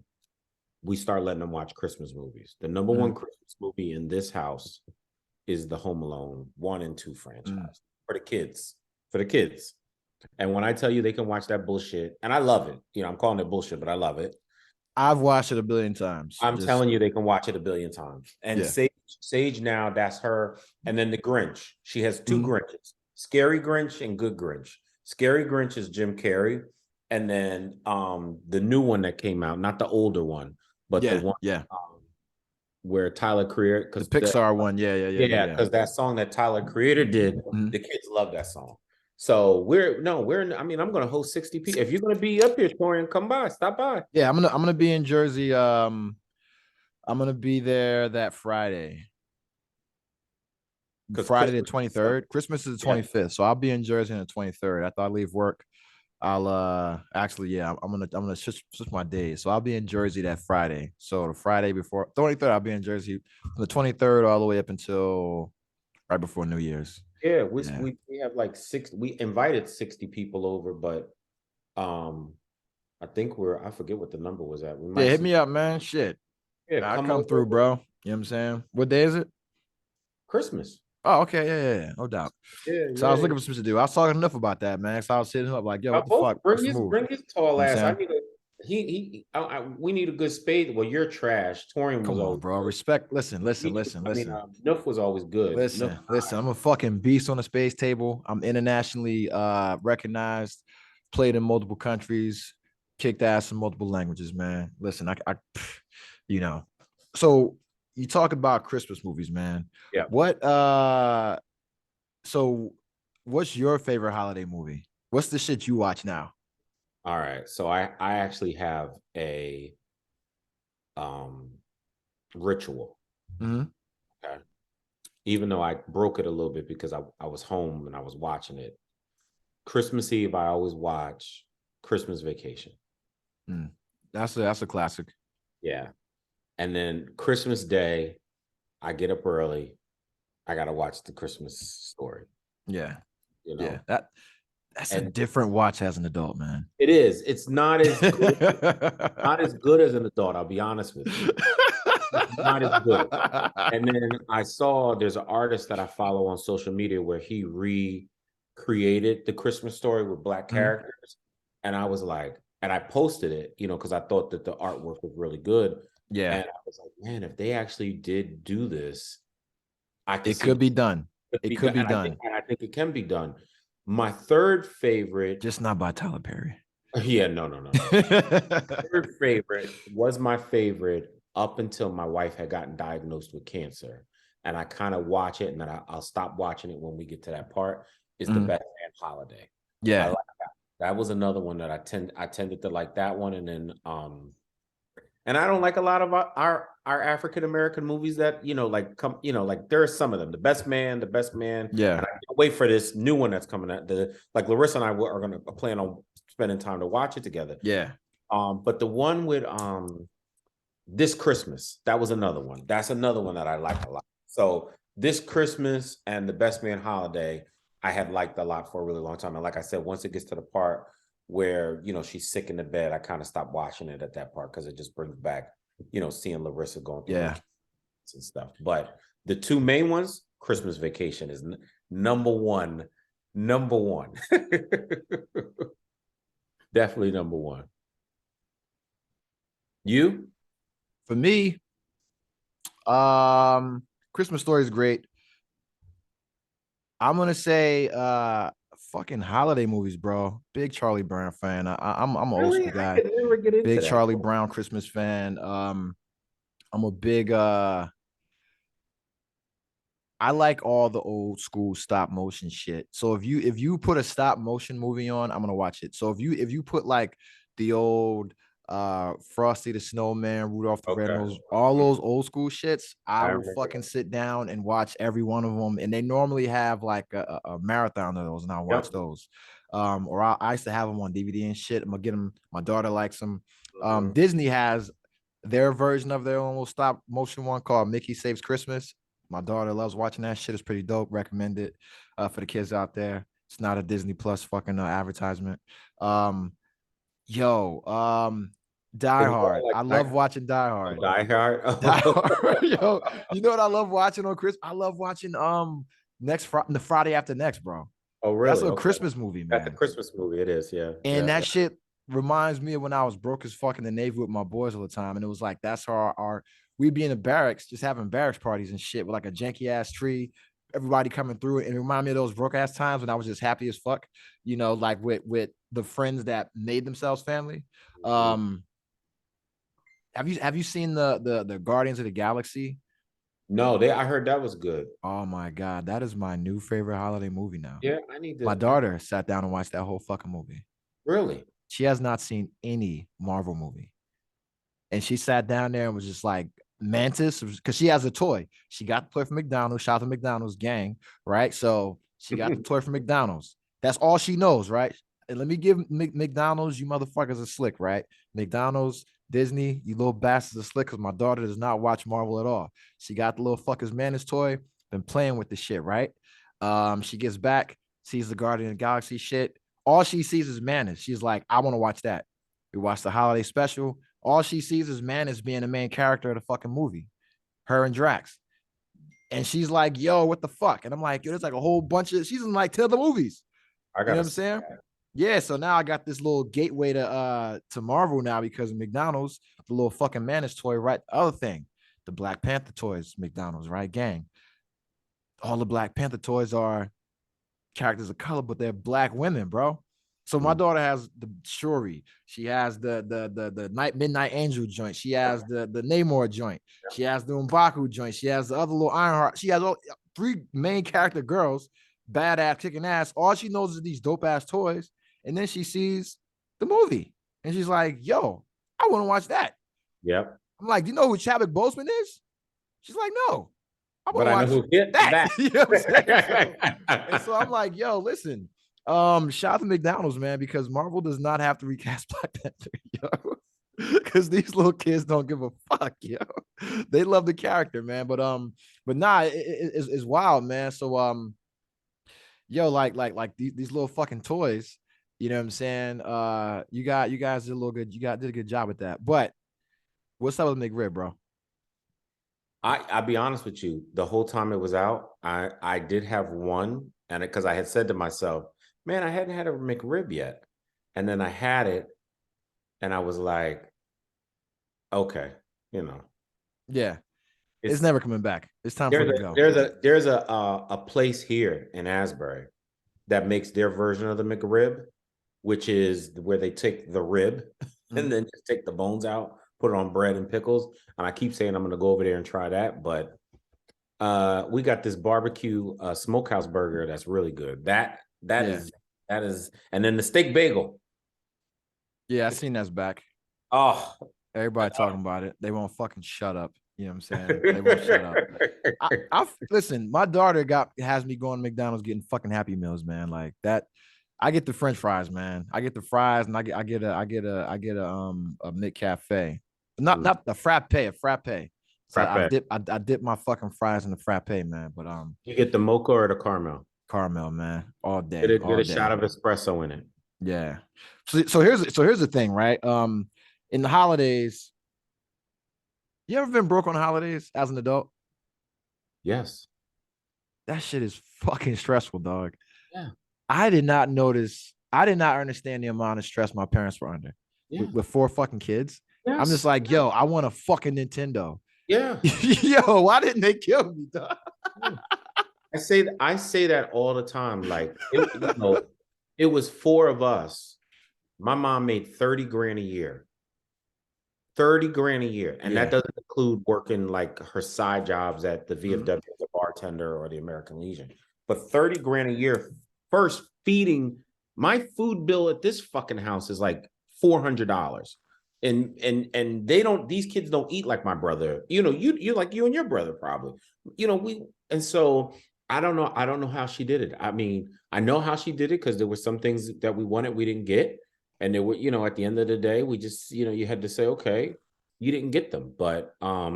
We start letting them watch Christmas movies. The number one Christmas movie in this house is the Home Alone 1 and 2 franchise for the kids. For the kids. And when I tell you they can watch that bullshit, and I love it. I'm calling it bullshit, but I love it. I've watched it a billion times. I'm telling you, they can watch it a billion times. And yeah. Sage now, that's her. And then the Grinch. She has 2 Grinches, Scary Grinch and Good Grinch. Scary Grinch is Jim Carrey. And then the new one that came out, not the older one, but the one where Tyler Creator, because the Pixar one, yeah, because that song that Tyler Creator did, the kids love that song. So I mean, I'm gonna host 60 people. If you're gonna be up here, Torian, come by, stop by. Yeah, I'm gonna be in Jersey. I'm gonna be there that Friday. Friday the 23rd. Christmas is the 25th, so I'll be in Jersey on the 23rd. After I leave work, I'll actually I'm gonna switch my days. So I'll be in Jersey that Friday. So the Friday before 23rd, I'll be in Jersey from the 23rd all the way up until right before New Year's. Yeah, we have like 6. We invited 60 people over, but I think I forget what the number was at. Hit me up, man. Shit. Yeah, I'll come through, bro. You know what I'm saying? What day is it? Christmas. Oh, okay, yeah, no doubt. Yeah, so I was looking for something to do. I was talking enough about that, man. So I was hitting him up like, yo, what the fuck? Bring his tall ass. I need we need a good spade. Well, you're trash. Torian was always bro. Good. Respect. Listen. Nuff was always good. Listen. I'm a fucking beast on the space table. I'm internationally recognized, played in multiple countries, kicked ass in multiple languages, man. Listen, I So you talk about Christmas movies, man. Yeah. So what's your favorite holiday movie? What's the shit you watch now? All right. So I actually have a ritual. Okay. Even though I broke it a little bit because I was home and I was watching it. Christmas Eve, I always watch Christmas Vacation. That's a classic. Yeah. And then Christmas Day, I get up early. I gotta watch the Christmas Story. Yeah. Yeah. That's a different watch as an adult, man. It is. It's not as good, not as good as an adult. I'll be honest with you. It's not as good. And then I saw there's an artist that I follow on social media where he recreated the Christmas Story with Black characters, and I was like, and I posted it, because I thought that the artwork was really good. Yeah, and I was like, man, if they actually did do this, it could be done. It could be done. I think it can be done. My third favorite, just not by Tyler Perry. Yeah, no. Third favorite was my favorite up until my wife had gotten diagnosed with cancer, and I kind of watch it, and then I'll stop watching it when we get to that part. Is the Best Man Holiday? Yeah, I like that. That was another one that I tended to like that one, and then and I don't like a lot of our African American movies that like there are some of them. The Best Man. Yeah. And I can't wait for this new one that's coming out. Like Larissa and I are going to plan on spending time to watch it together. Yeah. But the one with This Christmas, that was another one. That's another one that I like a lot. So This Christmas and The Best Man Holiday, I had liked a lot for a really long time. And like I said, once it gets to the part where she's sick in the bed, I kind of stopped watching it at that part because it just brings back seeing Larissa going through and stuff. But the 2 main ones, Christmas Vacation is number one. Definitely number one. You? For me, Christmas Story is great. I'm gonna say fucking holiday movies, bro. Big Charlie Brown fan. I'm an old school guy. I could never get into big that. Charlie Brown Christmas fan. I'm a big I like all the old school stop motion shit. So if you put a stop motion movie on, I'm gonna watch it. So if you put like the old Frosty the Snowman, Rudolph the Okay. Red-Nosed, all those old school shits. I I will remember fucking that. sit down and watch every one of them. And they normally have like a marathon of those, and I'll watch Yep. those. Or I used to have them on DVD and shit. I'm gonna get them. My daughter likes them. Mhm. Disney has their version of their own little stop motion one called Mickey Saves Christmas. My daughter loves watching that shit. It's pretty dope. Recommend it for the kids out there. It's not a Disney Plus fucking advertisement. Um, Yo, Die Is it Hard. like I love watching Die Hard. Die Hard? Die Hard. Yo, you know what I love watching on Christmas? I love watching the Friday After Next, bro. Oh, That's really? a Okay. Christmas movie, That's a man. Christmas movie. It is. Yeah. And Yeah. that shit reminds me of when I was broke as fuck in the Navy with my boys all the time. And it was like that's how our we'd be in the barracks, just having barracks parties and shit with like a janky ass tree, everybody coming through it. And it reminded me of those broke ass times when I was just happy as fuck, like with the friends that made themselves family. Mhm. Um, have you seen the Guardians of the Galaxy? No, they. I heard that was good. Oh my god, that is my new favorite holiday movie now. Yeah, I need My to. daughter sat down and watched that whole fucking movie. Really? She has not seen any Marvel movie. And she sat down there and was just like Mantis, because she has a toy. She got the toy from McDonald's. Shout out to McDonald's gang, right? So she got the toy from McDonald's. That's all she knows, right? And let me give McDonald's, you motherfuckers are slick, right? McDonald's, Disney, you little bastards are slick because my daughter does not watch Marvel at all. She got the little fuckers Mantis toy, been playing with the shit, right? She gets back, sees the Guardian of the Galaxy shit. All she sees is Mantis. She's like, I want to watch that. We watched the holiday special. All she sees is Mantis being the main character of the fucking movie, her and Drax. And she's like, yo, what the fuck? And I'm like, yo, there's like a whole bunch of, she's in like 10 other movies. I You know gotta what I'm see saying? that. Yeah, so now I got this little gateway to Marvel now because of McDonald's, the little fucking Mantis toy, right? The other thing, the Black Panther toys, McDonald's, right? Gang. All the Black Panther toys are characters of color, but they're black women, bro. So my daughter has the Shuri. She has the night Midnight Angel joint. She has the Namor joint. She has the M'Baku joint. She has the other little Ironheart. She has all three main character girls, badass kicking ass. All she knows is these dope ass toys. And then she sees the movie, and she's like, "Yo, I want to watch that." Yep. I'm like, "Do you know who Chadwick Boseman is?" She's like, "No." I want But to I know watch who hit that. that. You know what I'm saying? And so I'm like, yo, listen, shout out to McDonald's, man, because Marvel does not have to recast Black Panther, yo. Because these little kids don't give a fuck, yo. They love the character, man. But nah, it's wild, man. So yo, like these little fucking toys, you know what I'm saying? You guys did a little good, did a good job with that. But what's up with McRib, bro? I'll be honest with you. The whole time it was out, I did have one, and because I had said to myself, "Man, I hadn't had a McRib yet," and then I had it, and I was like, "Okay, you know, Yeah, it's it's never coming back. It's time for it to go. there's a place here in Asbury that makes their version of the McRib, which is where they take the rib and then just take the bones out, put it on bread and pickles. And I keep saying I'm going to go over there and try that, but we got this barbecue smokehouse burger that's really good. That is, and then the steak bagel. Yeah, I seen that's back. Oh, Everybody talking about it. They won't fucking shut up. You know what I'm saying? They won't shut up. I listen. My daughter has me going to McDonald's getting fucking Happy Meals, man. Like that. I get the French fries, man. I get the fries, and I get a McCafe. Not the frappe, a frappe. So Frappe. I dip my fucking fries in the frappe, man. But You get the mocha or the caramel? caramel, man, all day. Get a shot of espresso in it. Yeah. So here's the thing, right? In the holidays, you ever been broke on holidays as an adult? Yes. That shit is fucking stressful, dog. Yeah. I did not understand the amount of stress my parents were under with 4 fucking kids. Yes. I'm just like, yo, I want a fucking Nintendo. Yeah. Yo, why didn't they kill me, dog? I say that all the time. Like, it was 4 of us. My mom made 30 grand a year. 30 grand a year. And that doesn't include working like her side jobs at the VFW as a bartender or the American Legion. But 30 grand a year, first feeding my food bill at this fucking house is like $400. and they don't, these kids don't eat like my brother. You know, you like you and your brother probably. You know, and so I don't know how she did it. I mean, I know how she did it because there were some things that we wanted we didn't get. And there were, you know, at the end of the day, we just, you know, you had to say, okay, you didn't get them. But I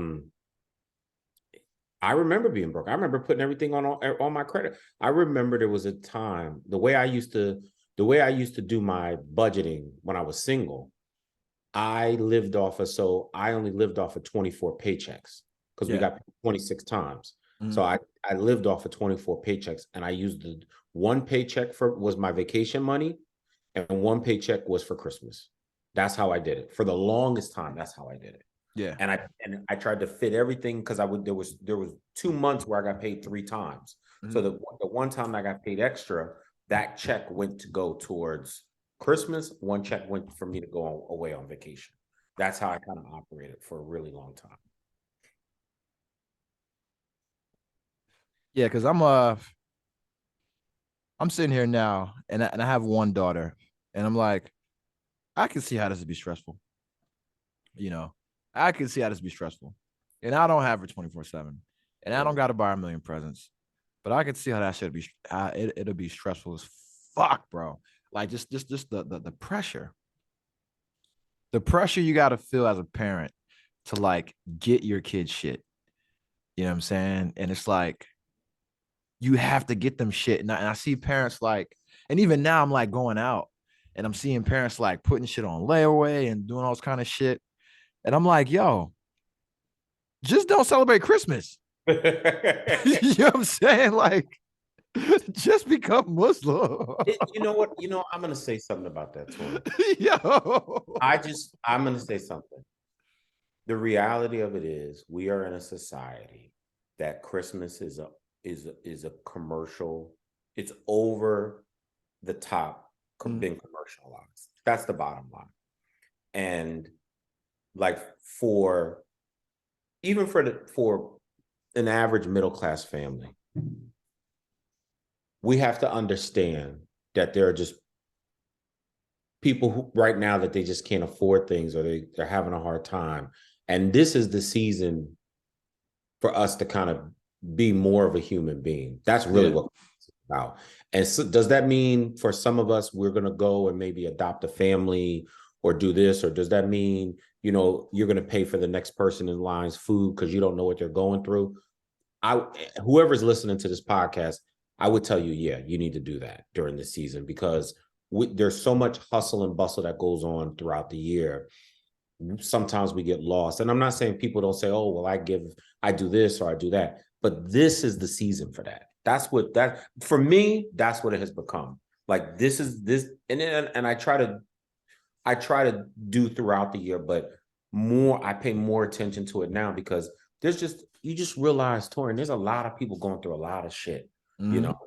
remember being broke. I remember putting everything on my credit. I remember there was a time, the way I used to do my budgeting when I was single, I only lived off of 24 paychecks because we got 26 times. Mm-hmm. So I lived off of 24 paychecks, and I used the one paycheck was my vacation money, and one paycheck was for Christmas. That's how I did it. For the longest time, that's how I did it. Yeah. And I tried to fit everything because there was 2 months where I got paid 3 times. Mm-hmm. So the one time I got paid extra, that check went to go towards Christmas. One check went for me to go away on vacation. That's how I kind of operated for a really long time. Yeah, because I'm sitting here now, and I have one daughter, and I'm like, I can see how this would be stressful. You know, I can see how this would be stressful, and I don't have her 24/7, and I don't got to buy her a million presents, but I can see how that should be. It'll be stressful as fuck, bro. Like just the pressure. The pressure you got to feel as a parent to like get your kid shit. You know what I'm saying? And it's like, you have to get them shit. And I see parents like, and even now I'm like going out and I'm seeing parents like putting shit on layaway and doing all this kind of shit. And I'm like, yo, just don't celebrate Christmas. You know what I'm saying? Like, just become Muslim. You know what? You know, I'm gonna say something about that, Tori. Yo. I'm gonna say something. The reality of it is, we are in a society that Christmas is a commercial. It's over the top, being commercialized. That's the bottom line. And like for an average middle class family, we have to understand that there are just people who right now that they just can't afford things, or they're having a hard time. And this is the season for us to kind of be more of a human being. That's really what it's about. And so does that mean for some of us, we're going to go and maybe adopt a family or do this? Or does that mean, you know, you're going to pay for the next person in line's food because you don't know what they're going through? Whoever's listening to this podcast, I would tell you, yeah, you need to do that during the season, because there's so much hustle and bustle that goes on throughout the year. Sometimes we get lost. And I'm not saying people don't say, oh, well, I do this or I do that. But this is the season for that. For me, that's what it has become. Like this. And I try to do throughout the year, but I pay more attention to it now, because you just realize, Tori, there's a lot of people going through a lot of shit, you know?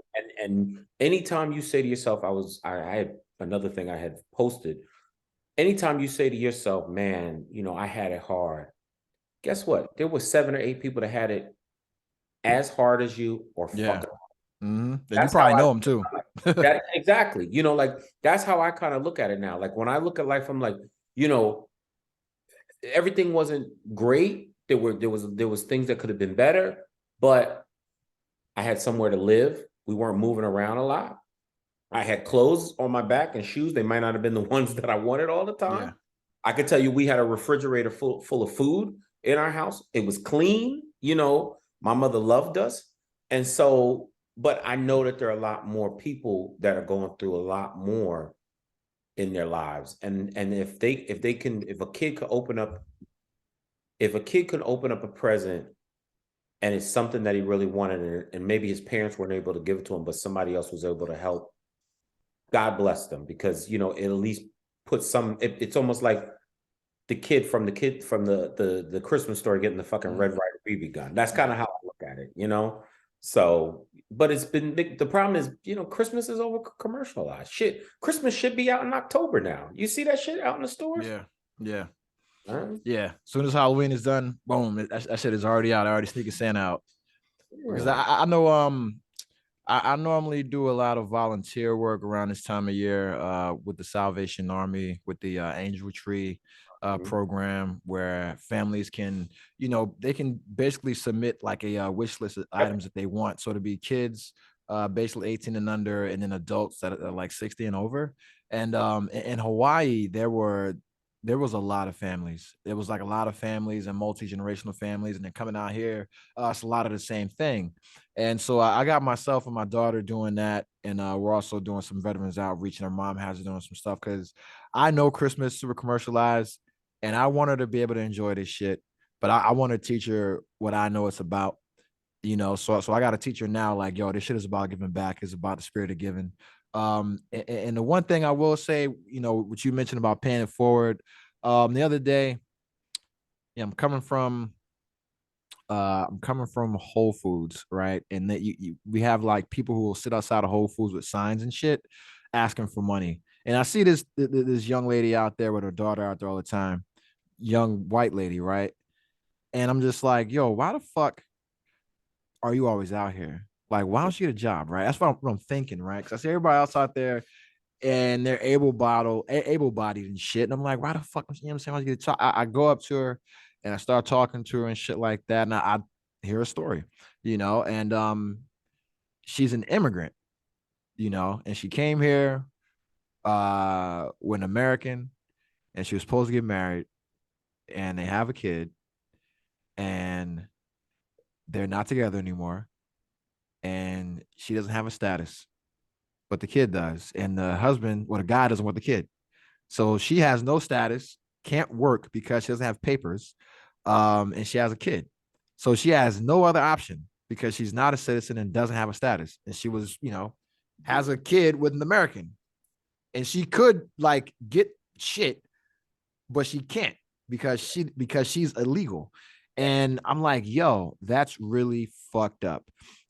And anytime you say to yourself, I had another thing I had posted. Anytime you say to yourself, man, you know, I had it hard. Guess what? There were 7 or 8 people that had it as hard as you, or fucking hard. And you probably know them too. Exactly. You know, like that's how I kind of look at it now. Like when I look at life, I'm like, you know, everything wasn't great. There was things that could have been better, but I had somewhere to live. We weren't moving around a lot. I had clothes on my back and shoes. They might not have been the ones that I wanted all the time. Yeah. I could tell you we had a refrigerator full of food in our house. It was clean. You know, my mother loved us. And so, but I know that there are a lot more people that are going through a lot more in their lives. And if a kid could open up a present, and it's something that he really wanted, and maybe his parents weren't able to give it to him, but somebody else was able to help, God bless them, because, you know, it at least puts it's almost like the kid from the Christmas Story getting the fucking Red Ryder BB gun. That's kind of how I look at it, you know? So, but the problem is, you know, Christmas is over commercialized. Shit, Christmas should be out in October now. You see that shit out in the stores? Yeah. Yeah. As soon as Halloween is done, boom, that shit is already out. I already sneaking Santa out. Because I know I normally do a lot of volunteer work around this time of year with the Salvation Army, with the Angel Tree. program where families can, you know, they can basically submit like a wish list of items that they want. So to be kids, basically 18 and under, and then adults that are like 60 and over. And in Hawaii, there was a lot of families. There was like a lot of families and multi-generational families, and then coming out here, it's a lot of the same thing. And so I got myself and my daughter doing that, and we're also doing some veterans outreach, and her mom has her doing some stuff because I know Christmas super commercialized, and I want her to be able to enjoy this shit. But I want to teach her what I know it's about, you know. So I got to teach her now, like, yo, this shit is about giving back. It's about the spirit of giving. And the one thing I will say, you know, what you mentioned about paying it forward, the other day, yeah, I'm coming from Whole Foods, right? And that we have like people who will sit outside of Whole Foods with signs and shit, asking for money. And I see this young lady out there with her daughter out there all the time, young white lady, right? And I'm just like, yo, why the fuck are you always out here? Like, why don't you get a job, right? That's what I'm thinking, right? Because I see everybody else out there and they're able-bodied and shit. And I'm like, why the fuck? You know what I'm saying? Why don't you get a job? I go up to her and I start talking to her and shit like that. And I hear a story, you know, and she's an immigrant, you know, and she came here with an American, and she was supposed to get married, and they have a kid, and they're not together anymore, and she doesn't have a status, but the kid does, and the husband, well, the guy doesn't want the kid, so she has no status, can't work because she doesn't have papers, and she has a kid, so she has no other option because she's not a citizen and doesn't have a status, and she was, you know, has a kid with an American, and she could like get shit, but she can't because she's illegal. And I'm like, yo, that's really fucked up.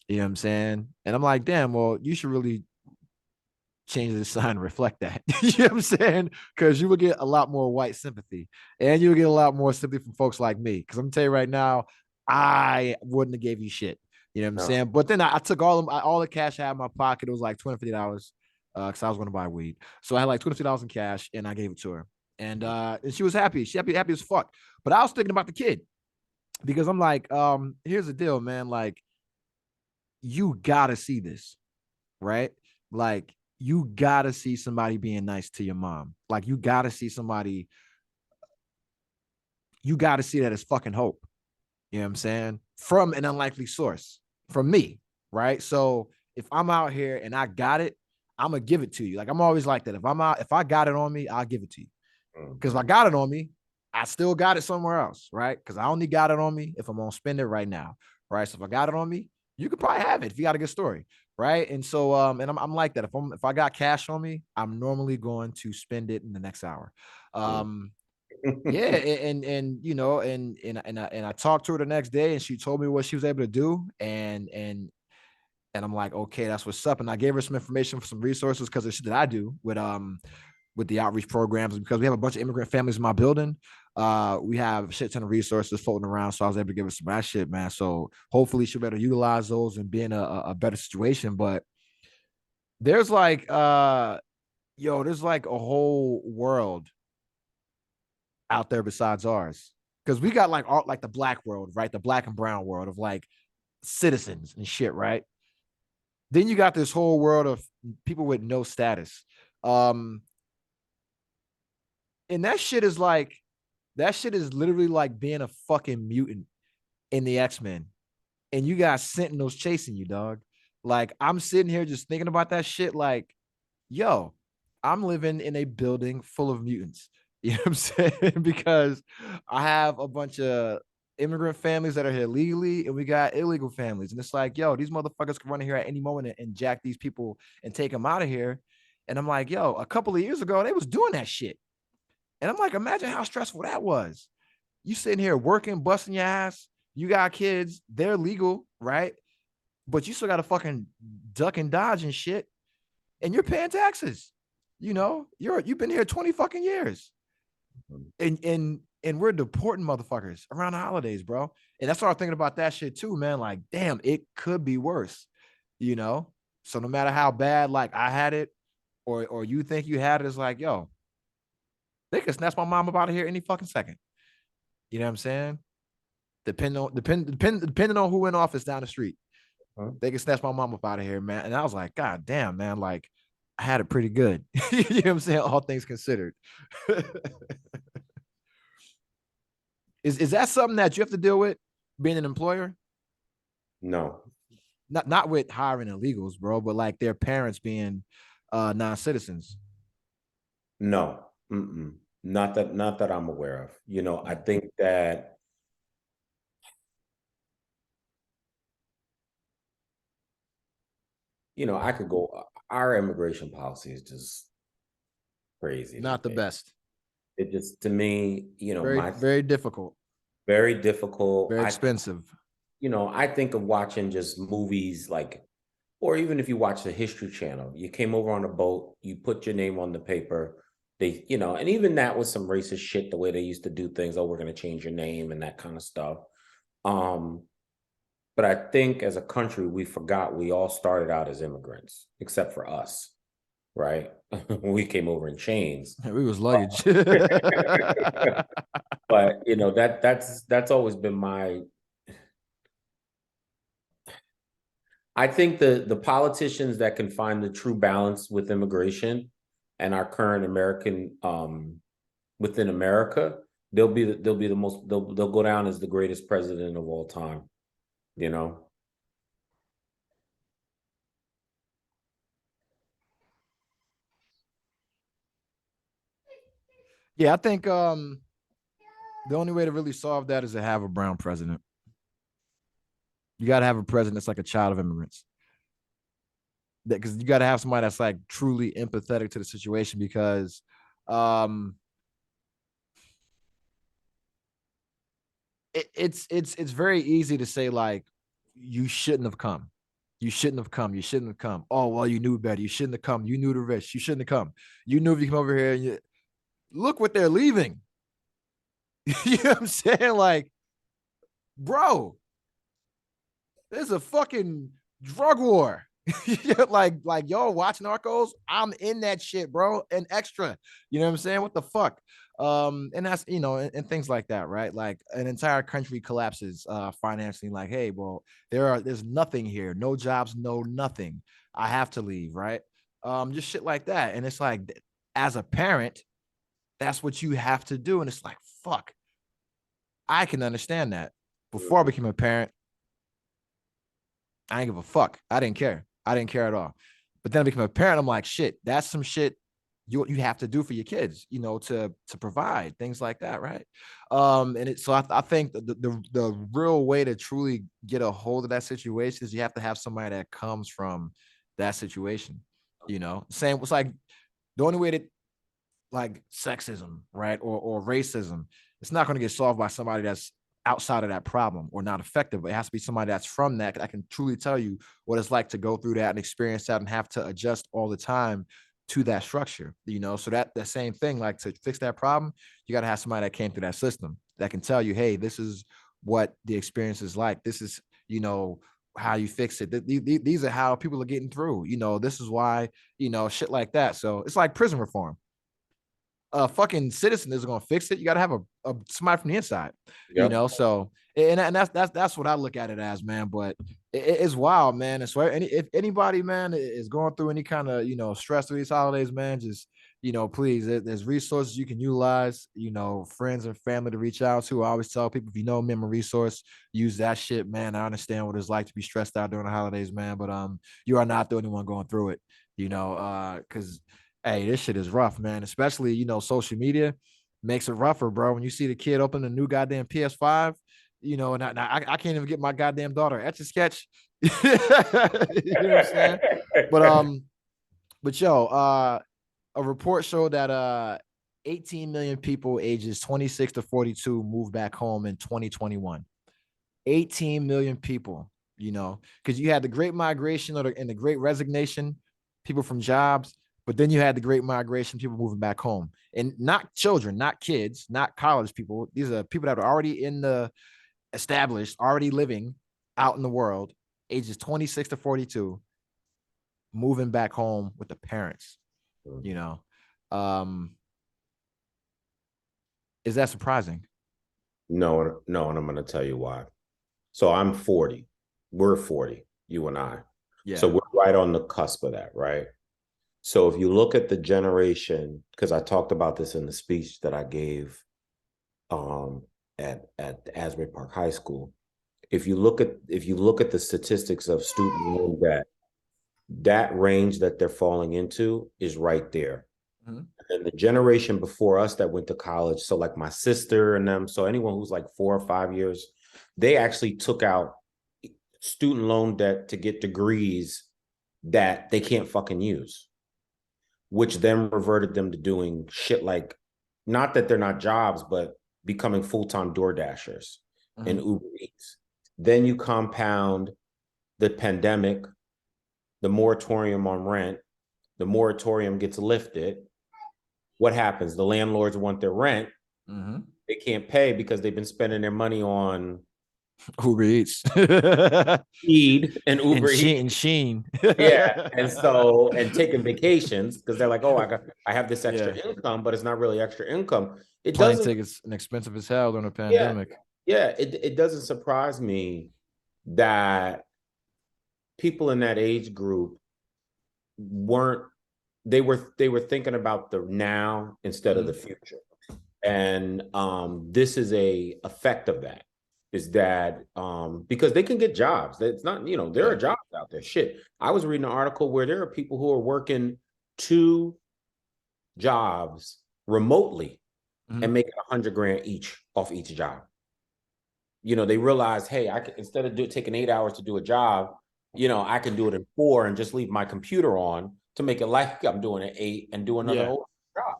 You know what I'm saying? And I'm like, damn, well, you should really change the sign to reflect that. You know what I'm saying? Because you would get a lot more white sympathy, and you'll get a lot more sympathy from folks like me. Because I'm gonna tell you right now, I wouldn't have gave you shit. You know what I'm saying? But then I took all the cash I had in my pocket. It was like $250 because I was going to buy weed. So I had like $250 in cash, and I gave it to her. And she was happy. She happy as fuck. But I was thinking about the kid because I'm like, here's the deal, man. Like, you gotta see this, right? Like, you gotta see somebody being nice to your mom. Like, you gotta see somebody, you gotta see that as fucking hope. You know what I'm saying? From an unlikely source, from me, right? So if I'm out here and I got it, I'm gonna give it to you. Like, I'm always like that. If I got it on me, I'll give it to you. Because if I got it on me, I still got it somewhere else, right? Because I only got it on me if I'm gonna spend it right now, right? So if I got it on me, you could probably have it if you got a good story, right? And so, and I'm like that. If I got cash on me, I'm normally going to spend it in the next hour. Yeah, and you know, and I talked to her the next day, and she told me what she was able to do, and I'm like, okay, that's what's up. And I gave her some information for some resources because of shit that I do with the outreach programs, because we have a bunch of immigrant families in my building. We have a shit ton of resources floating around, so I was able to give her some of that shit, man. So hopefully she'll better utilize those and be in a better situation. But there's like, there's like a whole world out there besides ours, because we got like like the black world, right? The black and brown world of like citizens and shit, right? Then you got this whole world of people with no status. And that shit is literally like being a fucking mutant in the X-Men, and you got sentinels chasing you, dog. Like, I'm sitting here just thinking about that shit, like, yo, I'm living in a building full of mutants. You know what I'm saying? Because I have a bunch of immigrant families that are here legally, and we got illegal families. And it's like, yo, these motherfuckers can run in here at any moment and jack these people and take them out of here. And I'm like, yo, a couple of years ago, they was doing that shit. And I'm like, imagine how stressful that was. You sitting here working, busting your ass. You got kids, they're legal, right? But you still got to fucking duck and dodge and shit. And you're paying taxes. You know, you've been here 20 fucking years. And we're deporting motherfuckers around the holidays, bro. And that's what I'm thinking about that shit too, man. Like, damn, it could be worse, you know? So no matter how bad, like, I had it or you think you had it, it's like, yo, They could snatch my mom up out of here any fucking second. You know what I'm saying? Depending on who in office down the street, they can snatch my mom up out of here, man. And I was like, God damn, man, like I had it pretty good. You know what I'm saying? All things considered. Is that something that you have to deal with being an employer? No. Not with hiring illegals, bro, but like their parents being non-citizens. No. Mm-mm. Not that I'm aware of. You know, I think that I could go. Our immigration policy is just crazy. Not the best. It just, to me, very difficult. Very difficult. Very expensive. I think of watching just movies like, or even if you watch the History Channel, you came over on a boat, you put your name on the paper. They, and even that was some racist shit, the way they used to do things. Oh, we're going to change your name and that kind of stuff. But I think as a country, we forgot we all started out as immigrants, except for us, right? We came over in chains. We was luggage. But that's always been my. I think the politicians that can find the true balance with immigration and our current American within America, they'll be the most, they'll go down as the greatest president of all time. Yeah, I think the only way to really solve that is to have a brown president. You got to have a president that's like a child of immigrants. Because you got to have somebody that's like truly empathetic to the situation, because it's very easy to say like, you shouldn't have come. You shouldn't have come. You shouldn't have come. Oh, well, you knew better. You shouldn't have come. You knew the risk. You shouldn't have come. You knew if you come over here and look what they're leaving. You know what I'm saying? Like, bro, there's a fucking drug war. like y'all watch Narcos. I'm in that shit, bro. And extra. You know what I'm saying? What the fuck? And that's and things like that, right? Like an entire country collapses financially, like, hey, well, there's nothing here, no jobs, no nothing. I have to leave, right? Just shit like that. And it's like, as a parent, that's what you have to do. And it's like, fuck, I can understand that. Before I became a parent, I didn't give a fuck. I didn't care at all. But then I became a parent. I'm like, shit, that's some shit you have to do for your kids, to provide things like that, right? So I think the real way to truly get a hold of that situation is you have to have somebody that comes from that situation. Same. It's like the only way to, like, sexism, right, or racism, it's not going to get solved by somebody that's outside of that problem or not effective. But it has to be somebody that's from that can truly tell you what it's like to go through that and experience that and have to adjust all the time to that structure. So that the same thing, like, to fix that problem, you got to have somebody that came through that system that can tell you, hey, this is what the experience is like. This is, how you fix it. These are how people are getting through. This is why, shit like that. So it's like prison reform. A fucking citizen isn't gonna fix it. You got to have a somebody from the inside, So and that's what I look at it as, man. But it's wild, man. And so if anybody, man, is going through any kind of stress through these holidays, man, just please, there's resources you can utilize. Friends and family to reach out to. I always tell people, if you know me, I'm a resource, use that shit, man. I understand what it's like to be stressed out during the holidays, man. But you are not the only one going through it, because hey, this shit is rough, man. Especially, social media makes it rougher, bro. When you see the kid open a new goddamn PS5, and I can't even get my goddamn daughter Etch-a-Sketch. You know what I'm saying? But yo, a report showed that 18 million people ages 26 to 42 moved back home in 2021. 18 million people, because you had the Great Migration and the Great Resignation, people from jobs. But then you had the Great Migration, people moving back home, and not children, not kids, not college people. These are people that are already established, already living out in the world, ages 26 to 42, moving back home with the parents, Is that surprising? No, no, and I'm going to tell you why. So I'm 40. We're 40, you and I. Yeah. So we're right on the cusp of that, right? So if you look at the generation, because I talked about this in the speech that I gave at Asbury Park High School, if you look at the statistics of student loan debt, that range that they're falling into is right there. Mm-hmm. And the generation before us that went to college, so like my sister and them, so anyone who's like 4 or 5 years, they actually took out student loan debt to get degrees that they can't fucking use, which then reverted them to doing shit like, not that they're not jobs, but becoming full-time door dashers and Uber Eats. Then you compound the pandemic, the moratorium on rent, the moratorium gets lifted. What happens? The landlords want their rent. They can't pay because they've been spending their money on Uber Eats, Eat and Uber Eats and Sheen. Yeah, and taking vacations because they're like, oh, I have this extra income, but it's not really extra income. It Plane doesn't. tickets an expensive as hell during a pandemic. It doesn't surprise me that people in that age group were thinking about the now instead of the future. And this is a effect of that, is that because they can get jobs. It's not, there are jobs out there. Shit. I was reading an article where there are people who are working 2 jobs remotely and making $100,000 each off each job. They realize, hey, I can, instead of taking 8 hours to do a job, I can do it in 4 and just leave my computer on to make it like I'm doing it 8 and do another whole job.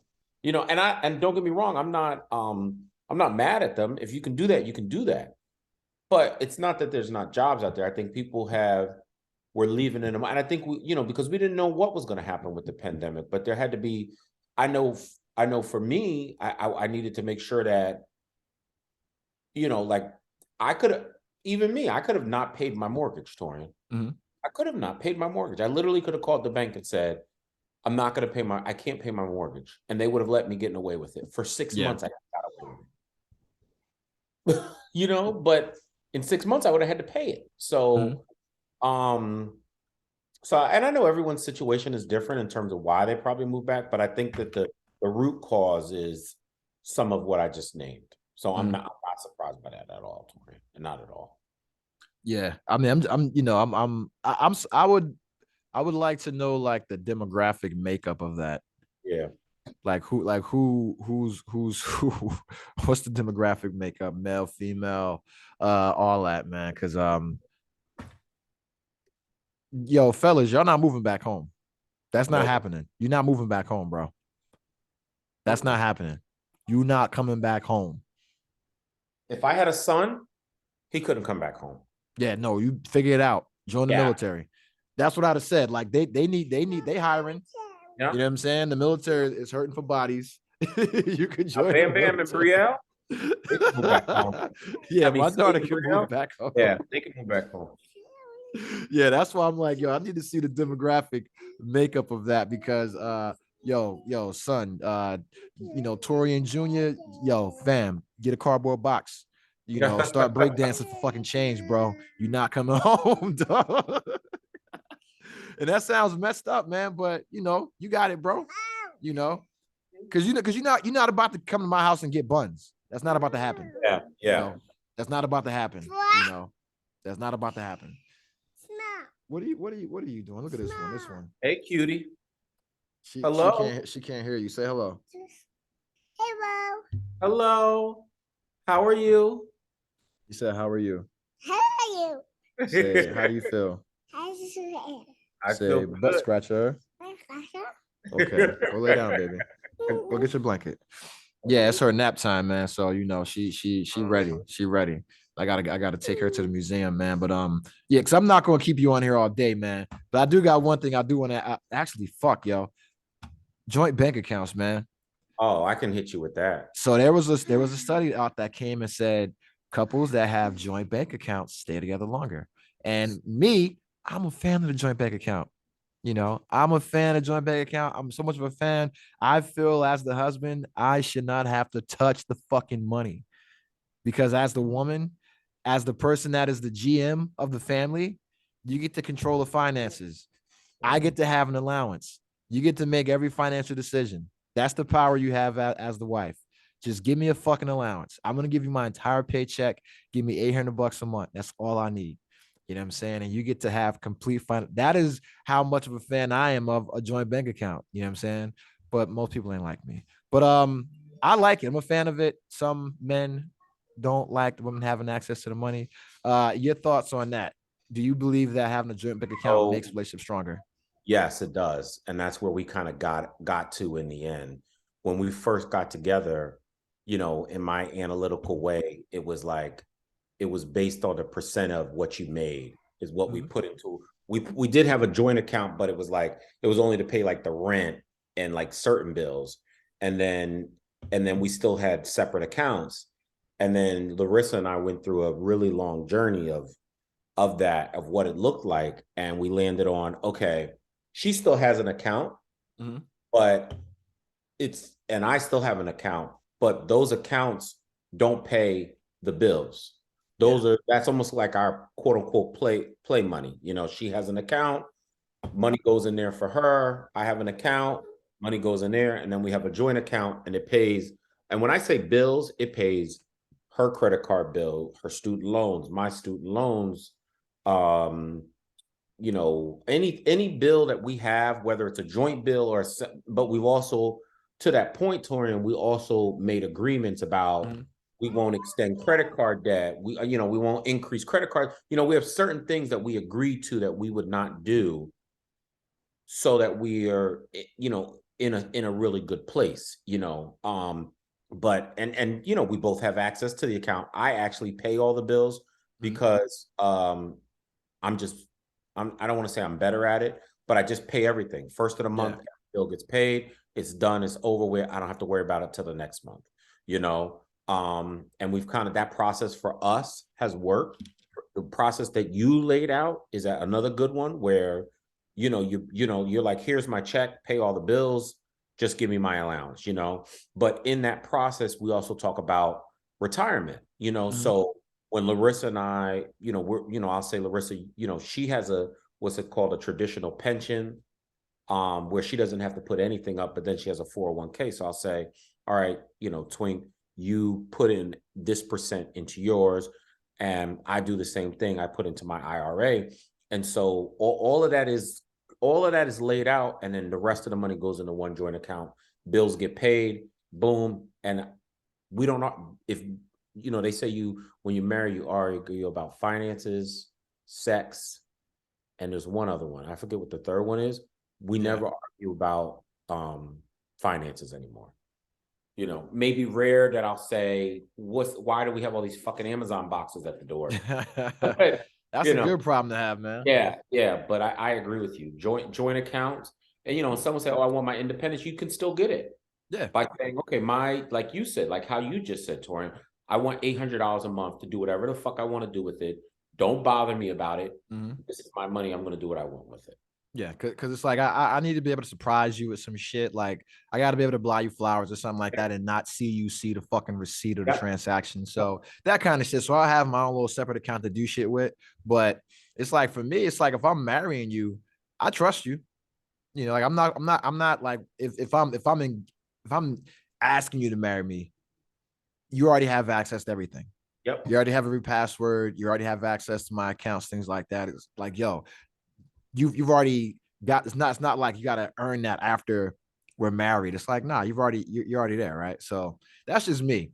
And don't get me wrong, I'm not mad at them. If you can do that, you can do that. But it's not that there's not jobs out there. I think people were leaving in them. And I think because we didn't know what was going to happen with the pandemic, but there had to be, I know for me, I needed to make sure that, like I could have not paid my mortgage, Torian. I could have not paid my mortgage. I literally could have called the bank and said, I can't pay my mortgage. And they would have let me get away with it. For 6 months, I got away with it. But in 6 months, I would have had to pay it. So, and I know everyone's situation is different in terms of why they probably moved back, but I think that the root cause is some of what I just named. So I'm not surprised by that at all, Tori. Not at all. Yeah. I mean, I would like to know like the demographic makeup of that. Yeah. Who's what's the demographic makeup, male, female, all that, man. Cause yo, fellas, y'all not moving back home. That's not happening. You're not moving back home, bro. That's not happening. You're not coming back home. If I had a son, he couldn't come back home. Yeah, no, you figure it out. Join the military. That's what I'd have said. Like they hiring. Yeah. You know what I'm saying? The military is hurting for bodies. You could join. Bam Bam and Brielle. Yeah, my daughter can move back home. Yeah, they can move back home. Yeah, that's why I'm like, yo, I need to see the demographic makeup of that because yo, son, Torian Jr., yo, fam, get a cardboard box. Start breakdancing for fucking change, bro. You're not coming home, dog. And that sounds messed up, man. But you got it, bro. Because you're not about to come to my house and get buns. That's not about to happen. Yeah. That's not about to happen. That's not about to happen. What are you doing? Look at this one. Hey, cutie. Hello. She can't hear you. Say hello. Hello. How are you? You said, how are you? How are you? Say, how do you feel? I feel butt good. scratcher. Okay, go lay down, baby. Go get your blanket. Yeah, it's her nap time, man. So she ready. She ready. I gotta take her to the museum, man. But yeah, because I'm not gonna keep you on here all day, man. But I do got one thing I do want to actually yo. Joint bank accounts, man. Oh, I can hit you with that. So there was a study out that came and said couples that have joint bank accounts stay together longer. And me, I'm a fan of the joint bank account. I'm a fan of joint bank account. I'm so much of a fan. I feel as the husband, I should not have to touch the fucking money because as the woman, as the person that is the GM of the family, you get to control the finances. I get to have an allowance. You get to make every financial decision. That's the power you have as the wife. Just give me a fucking allowance. I'm gonna give you my entire paycheck. Give me $800 a month. That's all I need. You know what I'm saying? And you get to have complete fun. That is how much of a fan I am of a joint bank account. You know what I'm saying? But most people ain't like me. But I like it. I'm a fan of it. Some men don't like the women having access to the money. Your thoughts on that? Do you believe that having a joint bank account makes relationships stronger? Yes, it does. And that's where we kind of got to in the end. When we first got together, in my analytical way, it was like it was based on the percent of what you made is what we put into. We did have a joint account, but it was like it was only to pay like the rent and like certain bills. And then we still had separate accounts. And then Larissa and I went through a really long journey of what it looked like. And we landed on, okay, she still has an account, but and I still have an account, but those accounts don't pay the bills. That's almost like our quote unquote play money. She has an account, money goes in there for her. I have an account, money goes in there, and then we have a joint account and it pays. And when I say bills, it pays her credit card bill, her student loans, my student loans, any bill that we have, whether it's a joint bill but we've also, to that point, Torian, we also made agreements about we won't extend credit card debt. We won't increase credit cards. We have certain things that we agreed to that we would not do so that we are, in a really good place, but we both have access to the account. I actually pay all the bills because I don't want to say I'm better at it, but I just pay everything. First of the month, bill gets paid, it's done, it's over with. I don't have to worry about it till the next month, and we've kind of, that process for us has worked. The process that you laid out is another good one where, you're like, here's my check, pay all the bills, just give me my allowance, but in that process, we also talk about retirement, so when Larissa and I, I'll say Larissa, she has what's it called, a traditional pension, where she doesn't have to put anything up, but then she has a 401k. So I'll say, all right, Twink, you put in this percent into yours, and I do the same thing. I put into my IRA. And so all of that is laid out. And then the rest of the money goes into one joint account. Bills get paid, boom. And we don't know if, they say when you marry, you argue about finances, sex, and there's one other one. I forget what the third one is. We never argue about finances anymore. Maybe rare that I'll say, why do we have all these fucking Amazon boxes at the door? That's a good problem to have, man. Yeah. But I agree with you. Joint accounts. And, someone say, oh, I want my independence. You can still get it. Yeah. By saying, okay, like you said, like how you just said, Torian, I want $800 a month to do whatever the fuck I want to do with it. Don't bother me about it. This is my money. I'm going to do what I want with it. Yeah, because it's like I need to be able to surprise you with some shit. Like I got to be able to buy you flowers or something like that and not see you see the fucking receipt of the transaction. So that kind of shit. So I have my own little separate account to do shit with. But it's like for me, it's like if I'm marrying you, I trust you. Like I'm not like if I'm asking you to marry me, you already have access to everything. Yep. You already have every password. You already have access to my accounts, things like that. It's like, yo, you've already got, it's not like you got to earn that after we're married. It's like, nah, you're already there. Right. So that's just me.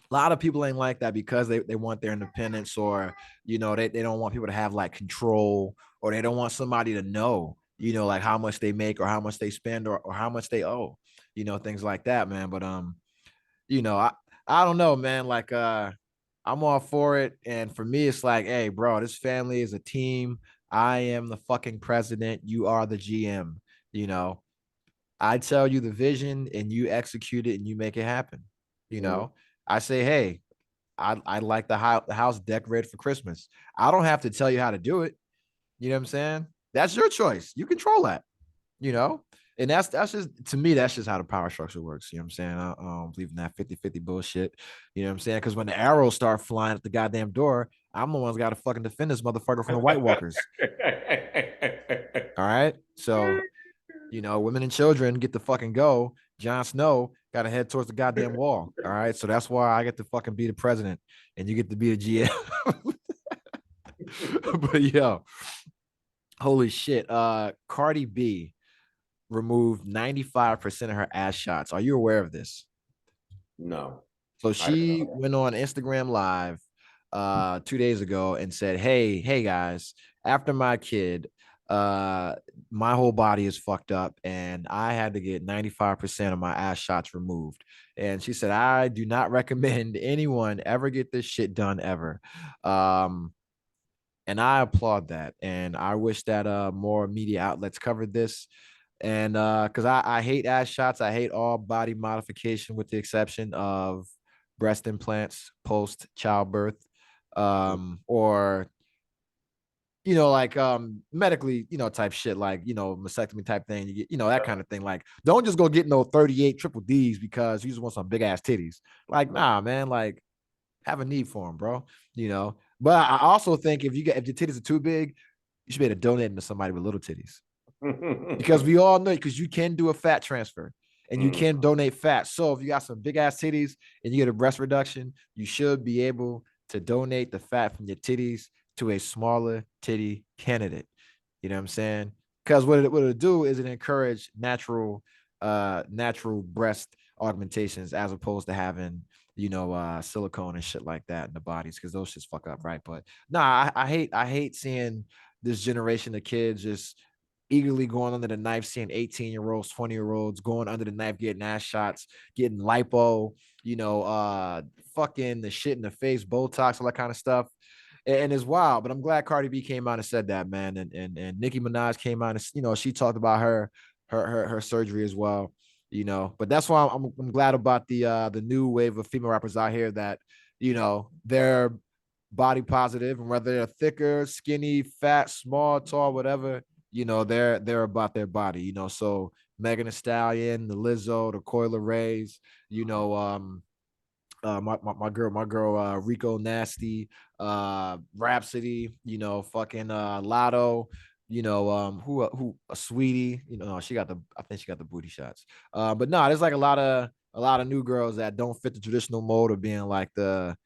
A lot of people ain't like that because they want their independence, or, they don't want people to have like control, or they don't want somebody to know, like how much they make or how much they spend or how much they owe, things like that, man. But, I don't know, man. Like, I'm all for it. And for me, it's like, hey, bro, this family is a team. I am the fucking president. You are the GM. I tell you the vision and you execute it and you make it happen. I say, hey, I like the house decorated for Christmas. I don't have to tell you how to do it. You know what I'm saying? That's your choice. You control that, you know? And that's just, to me, that's just how the power structure works. You know what I'm saying? I don't believe in that 50-50 bullshit. You know what I'm saying? Because when the arrows start flying at the goddamn door, I'm the one's got to fucking defend this motherfucker from the White Walkers. All right. So, you know, women and children get to fucking go. Jon Snow got to head towards the goddamn wall. All right. So that's why I get to fucking be the president and you get to be a GM. But yo, holy shit. Cardi B removed 95% of her ass shots. Are you aware of this? No. So she went on Instagram Live 2 days ago and said, hey guys, after my kid, my whole body is fucked up and I had to get 95% of my ass shots removed. And she said, I do not recommend anyone ever get this shit done ever. And I applaud that. And I wish that more media outlets covered this. And because I hate ass shots, I hate all body modification with the exception of breast implants post childbirth, or like medically, type shit, like mastectomy type thing. You get, that kind of thing. Like, don't just go get no 38 triple D's because you just want some big ass titties. Like, nah, man, like have a need for them, bro. But I also think if your titties are too big, you should be able to donate them to somebody with little titties. Because we all know, because you can do a fat transfer and you can donate fat. So if you got some big ass titties and you get a breast reduction, you should be able to donate the fat from your titties to a smaller titty candidate. You know what I'm saying? Because what it'll do is it encourage natural breast augmentations as opposed to having silicone and shit like that in the bodies, because those shits fuck up, right? But nah, I hate seeing this generation of kids just eagerly going under the knife, seeing 18-year-olds, 20-year-olds going under the knife, getting ass shots, getting lipo, fucking the shit in the face, Botox, all that kind of stuff. And it's wild, but I'm glad Cardi B came out and said that, man. And Nicki Minaj came out and, she talked about her surgery as well, but that's why I'm glad about the new wave of female rappers out here that, they're body positive, and whether they're thicker, skinny, fat, small, tall, whatever, they're about their body, so Megan Thee Stallion, the Lizzo, the Coil Rays, my girl Rico Nasty, Rhapsody, fucking Lotto, who a Sweetie, I think she got the booty shots. But no, there's like a lot of new girls that don't fit the traditional mold of being like the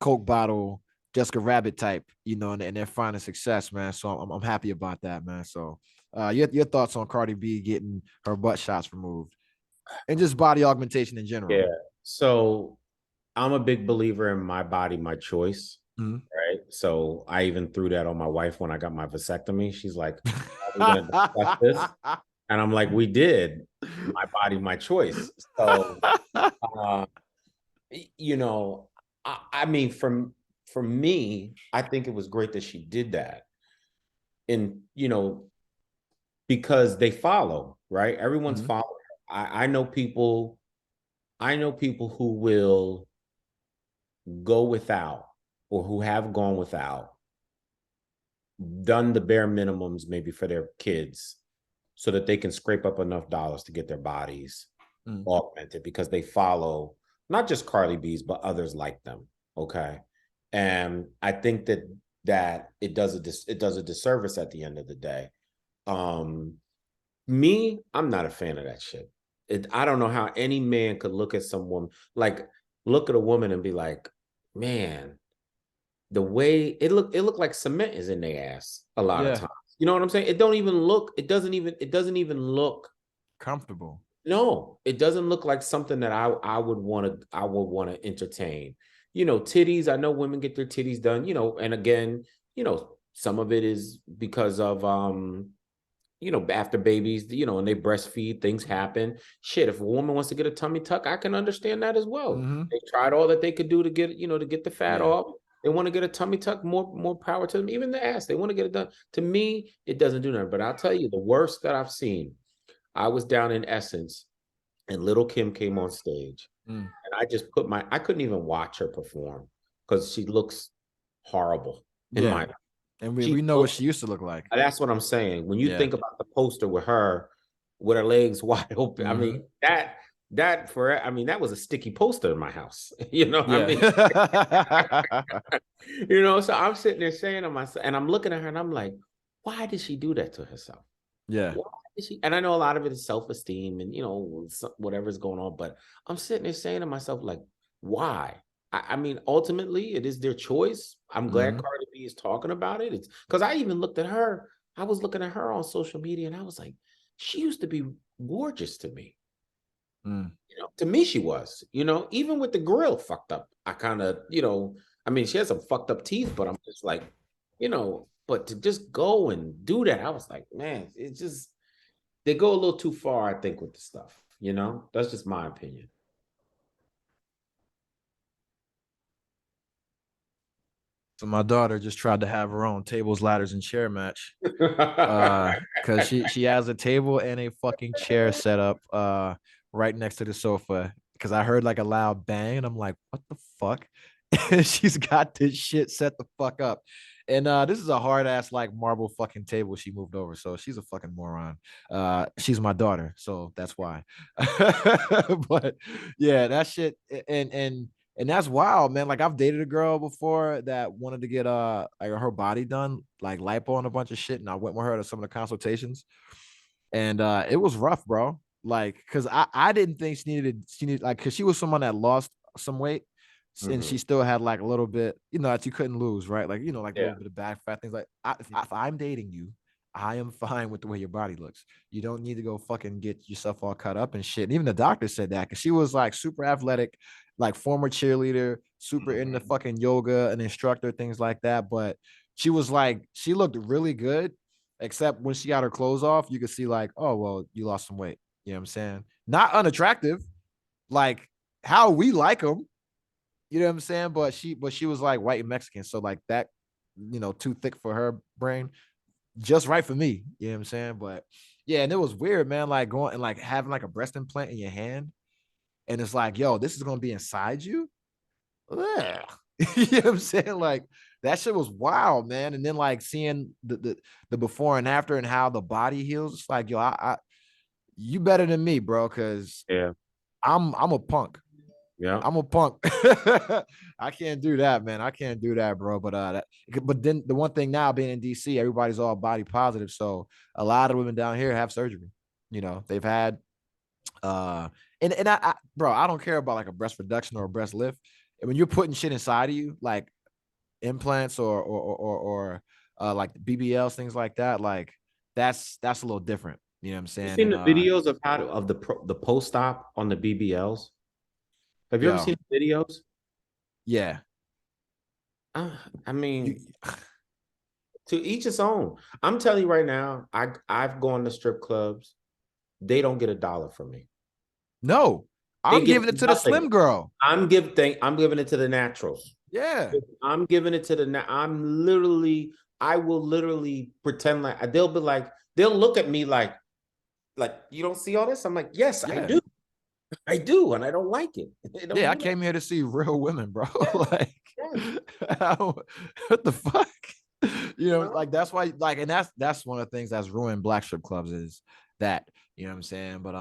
Coke bottle Jessica Rabbit type, and they're finding success, man. So I'm happy about that, man. So your thoughts on Cardi B getting her butt shots removed and just body augmentation in general? Yeah. So I'm a big believer in my body, my choice. Mm-hmm. Right. So I even threw that on my wife when I got my vasectomy. She's like, are we gonna discuss this? And I'm like, we did. My body, my choice. So I mean, for me, I think it was great that she did that. And because they follow, right? Everyone's following. I know people who will go without, or who have gone without, done the bare minimums maybe for their kids so that they can scrape up enough dollars to get their bodies augmented, because they follow not just Cardi B's, but others like them. Okay. And I think that it does a disservice at the end of the day. Me, I'm not a fan of that shit. I don't know how any man could look at someone, like look at a woman and be like, man, the way it looked like cement is in their ass a lot of times. You know what I'm saying? It doesn't even look comfortable. No, it doesn't look like something that I would want to entertain. Titties, I know women get their titties done, and again, some of it is because of after babies, and they breastfeed, things happen. Shit, if a woman wants to get a tummy tuck, I can understand that as well. They tried all that they could do to get the fat off. They want to get a tummy tuck, more power to them. Even the ass, they want to get it done. To me, it doesn't do nothing. But I'll tell you, the worst that I've seen, I was down in Essence, and Little Kim came on stage, and I just I couldn't even watch her perform because she looks horrible in my. And She we know what looked, she used to look like. that's what I'm saying. When you Yeah. think about the poster with her legs wide open, I mean that was a sticky poster in my house. You know, I mean, Yeah. you know, so I'm sitting there saying to myself, and I'm looking at her and I'm like, why did she do that to herself? Yeah. Why did she? And I know a lot of it is self-esteem and, you know, whatever's going on, but I'm sitting there saying to myself, like, why? I mean, ultimately, it is their choice. I'm glad Mhm. Cardi B is talking about it. It's because I even looked at her. I was looking at her on social media and I was like, she used to be gorgeous to me. Mm. You know, to me, she was, you know, even with the grill fucked up. I kind of, you know, I mean, she has some fucked up teeth, but I'm just like, you know, but to just go and do that, I was like, man, it's just, they go a little too far, I think, with the stuff, you know? That's just my opinion. So my daughter just tried to have her own tables, ladders, and chair match. Because she has a table and a fucking chair set up right next to the sofa. Because I heard like a loud bang, and I'm like, what the fuck? And she's got this shit set the fuck up. And this is a hard ass like marble fucking table she moved over. So she's a fucking moron. She's my daughter, so that's why. But yeah, that shit and that's wild, man. Like I've dated a girl before that wanted to get like her body done, like lipo and a bunch of shit. And I went with her to some of the consultations. And it was rough, bro. Like, cause I didn't think she needed like cause she was someone that lost some weight and she still had like a little bit, you know, that you couldn't lose, right? Like, you know, like a little bit of back fat things. Like if I'm dating you, I am fine with the way your body looks. You don't need to go fucking get yourself all cut up and shit. And even the doctor said that because she was like super athletic, like former cheerleader, super into fucking yoga, an instructor, things like that. But she was like, she looked really good, except when she got her clothes off, you could see like, oh, well, you lost some weight. You know what I'm saying? Not unattractive, like how we like them. You know what I'm saying? But she was like white and Mexican, so like that, you know, too thick for her brain, just right for me. You know what I'm saying? But yeah, and it was weird, man. Like going and like having like a breast implant in your hand, and it's like, yo, this is gonna be inside you. Ugh. You know what I'm saying? Like that shit was wild, man. And then like seeing the before and after and how the body heals. It's like, yo, I you better than me, bro, because Yeah. I'm a punk. Yeah. I'm a punk. I can't do that, man. I can't do that, bro. But then the one thing now being in DC, everybody's all body positive. So a lot of women down here have surgery. You know, they've had and I bro, I don't care about like a breast reduction or a breast lift. And when you're putting shit inside of you, like implants or like BBLs, things like that, like that's a little different. You know what I'm You saying? seen And the videos of the post op on the BBLs? Have you ever yo, seen the videos? yeah. Uh, I You mean, to each his own. I'm telling you right now, I've gone to strip clubs. They don't get $1 from me. no, They I'm get giving it to the nothing. slim girl. I'm giving it to the naturals. Yeah. I'm giving it to I will literally pretend like they'll be like, they'll look at me like you don't see all this? I'm like, yes, I Yeah. do. I do, and I don't like it. Yeah, I came here to see real women, bro. Like, Yeah. what the fuck? You know, like that's why, like, and that's one of the things that's ruined black strip clubs is that, you know what I'm saying? But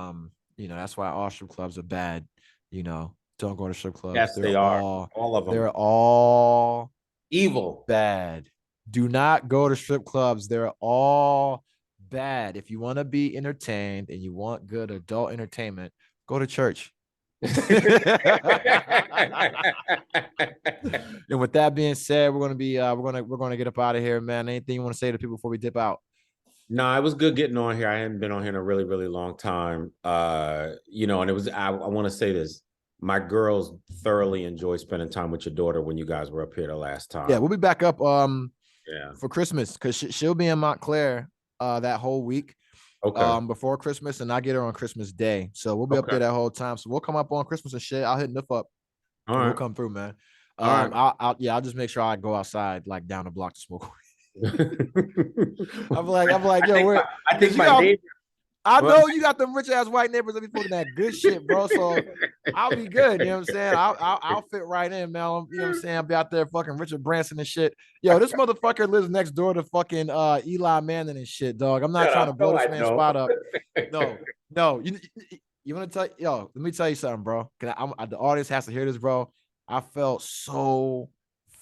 you know, that's why all strip clubs are bad. You know, don't go to strip clubs. Yes, they are. All of them. They're all Evil. bad. Do not go to strip clubs. They're all bad. If you want to be entertained and you want good adult entertainment, go to church. And with that being said, we're gonna get up out of here, man. Anything you want to say to people before we dip out? No, it was good getting on here. I hadn't been on here in a really, really long time. You know, and it was I want to say this. My girls thoroughly enjoyed spending time with your daughter when you guys were up here the last time. Yeah, we'll be back up Yeah. for Christmas because she'll be in Montclair that whole week. Okay. Before Christmas, and I get her on Christmas Day. So we'll be up there that whole time. So we'll come up on Christmas and shit. I'll hit Niff up. All And right. we'll come through, man. All right. I'll just make sure I go outside like down the block to smoke. I'm like, yo, I think my neighbor, I know you got them rich ass white neighbors that be fucking that good shit, bro. So I'll be good. You know what I'm saying? I'll fit right in, man. You know what I'm saying? I'll be out there fucking Richard Branson and shit. Yo, this motherfucker lives next door to fucking Eli Manning and shit, dog. I'm not trying to blow this man's spot up. No. You want to tell? Yo, let me tell you something, bro. The audience has to hear this, bro. I felt so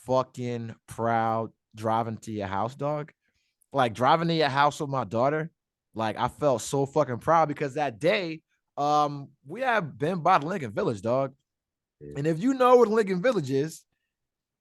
fucking proud driving to your house, dog. Like driving to your house with my daughter. Like I felt so fucking proud because that day, we had been by the Lincoln Village, dog. And if you know what Lincoln Village is,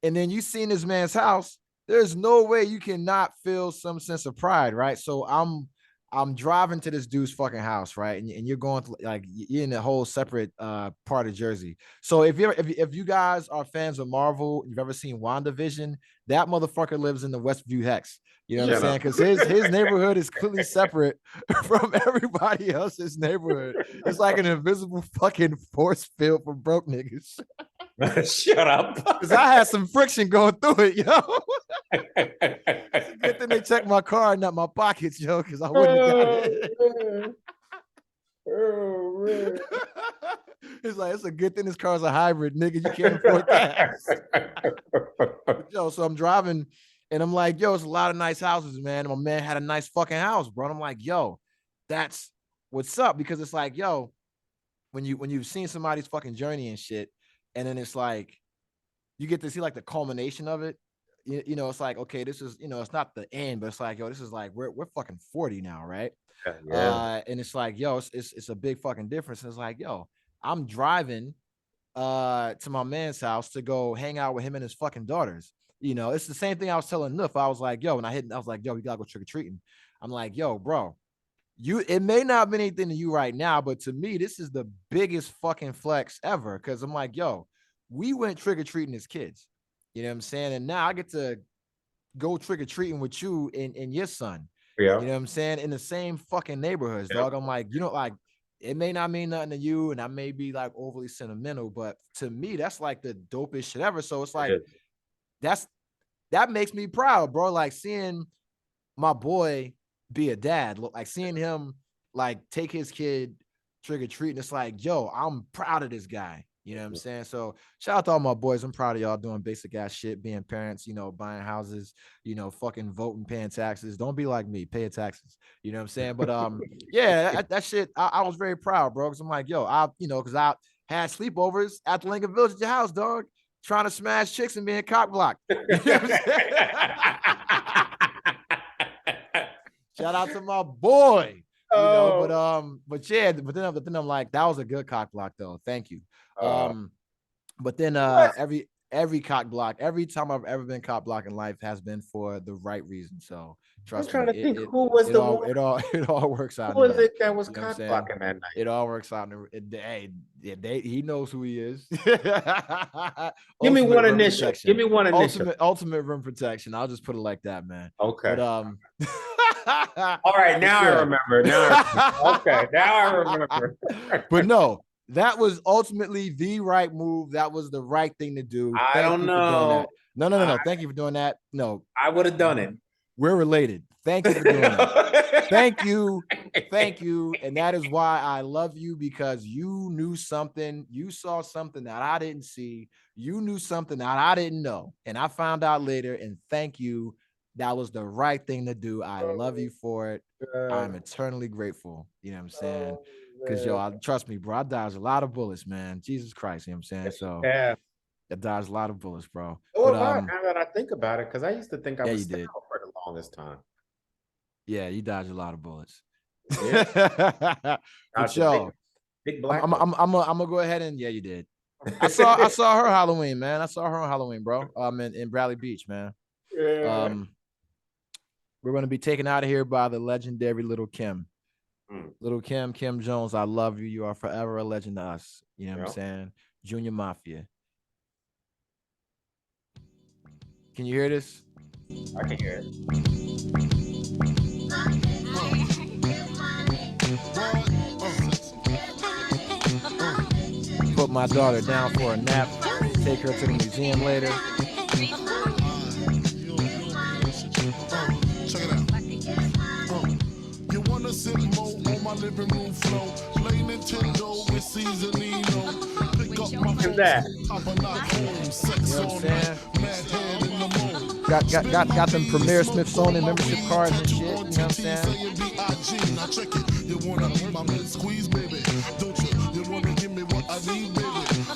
and then you seen this man's house, there's no way you cannot feel some sense of pride, right? So I'm driving to this dude's fucking house, right? And you're going to, like, you're in a whole separate part of Jersey. So if you guys are fans of Marvel, you've ever seen WandaVision, that motherfucker lives in the Westview Hex. You know what I'm saying? Because his neighborhood is clearly separate from everybody else's neighborhood. It's like an invisible fucking force field for broke niggas. Shut up. Because I had some friction going through it, yo. It's a good thing they checked my car and not my pockets, yo, because I wouldn't have got it. Oh, man. It's like, it's a good thing this car's a hybrid, nigga. You can't afford gas. Yo, so I'm driving and I'm like, yo, it's a lot of nice houses, man. And my man had a nice fucking house, bro. And I'm like, yo, that's what's up. Because it's like, yo, when you've seen somebody's fucking journey and shit, and then it's like, you get to see like the culmination of it. You know, it's like, okay, this is, you know, it's not the end, but it's like, yo, this is like, we're fucking 40 now, right? Yeah. And it's like, yo, it's a big fucking difference. And it's like, yo, I'm driving to my man's house to go hang out with him and his fucking daughters. You know, it's the same thing I was telling Nuff. I was like, yo, I was like, yo, we gotta go trick-or-treating. I'm like, yo, bro, it may not mean anything to you right now, but to me, this is the biggest fucking flex ever. Cause I'm like, yo, we went trick-or-treating as kids. You know what I'm saying? And now I get to go trick-or-treating with you and your son. Yeah. You know what I'm saying? In the same fucking neighborhoods, dog. I'm like, you know, like, it may not mean nothing to you, and I may be like overly sentimental, but to me, that's like the dopest shit ever. So it's like, that makes me proud, bro. Like seeing my boy be a dad, like seeing him like take his kid trick-or-treating. It's like, yo, I'm proud of this guy. You know what I'm saying? So shout out to all my boys. I'm proud of y'all doing basic ass shit, being parents, you know, buying houses, you know, fucking voting, paying taxes. Don't be like me, pay your taxes. You know what I'm saying? But yeah, that shit, I was very proud, bro. Cause I'm like, yo, cause I had sleepovers at the Lincoln Village at your house, dog, trying to smash chicks and being cock blocked. You know what I'm saying? Shout out to my boy. You know, but then I'm like, that was a good cock block though. Thank you. But then every cock block, every time I've ever been cock blocked in life has been for the right reason. So trust me. I'm trying to think who was the one. It all works out. Who was it that was cock blocking that night? It all works out. He knows who he is. Give me one initial. Give me one initial. Ultimate room protection. I'll just put it like that, man. Okay. But all right, now I remember. Okay, now I remember. But no, that was ultimately the right move. That was the right thing to do. I don't know. No. Thank you for doing that. No, I would have done it. We're related. Thank you for doing that. Thank you. And that is why I love you, because you knew something. You saw something that I didn't see. You knew something that I didn't know. And I found out later. And thank you. That was the right thing to do. I love you for it. I'm eternally grateful. You know what I'm saying? Because, yo, trust me, bro, I dodged a lot of bullets, man. Jesus Christ, you know what I'm saying? So, yeah, I dodged a lot of bullets, bro. Well, now that I think about it, because I used to think I was down for the longest time. Yeah, you dodged a lot of bullets. Yeah. But, yo, big black I'm gonna go ahead and you did. I saw her Halloween, man. I saw her on Halloween, bro. In Bradley Beach, man. Yeah. We're gonna be taken out of here by the legendary Little Kim. Little Kim Jones, I love you. You are forever a legend to us. You know what I'm saying? Junior Mafia. Can you hear this? I can hear it. Put my daughter down for a nap. Take her to the museum later. Check it out. You wanna sit more on my living room flow. Play Nintendo with Seasonino. Pick up my phone, that. top of knock home. Sex You know what I'm all saying? night, mad head in the moon. Got them Premier Smithsonian membership cards and shit. You know what I'm saying? saying? Now check it. You wanna be my man squeeze, baby? Don't you? You wanna give me what I need, baby?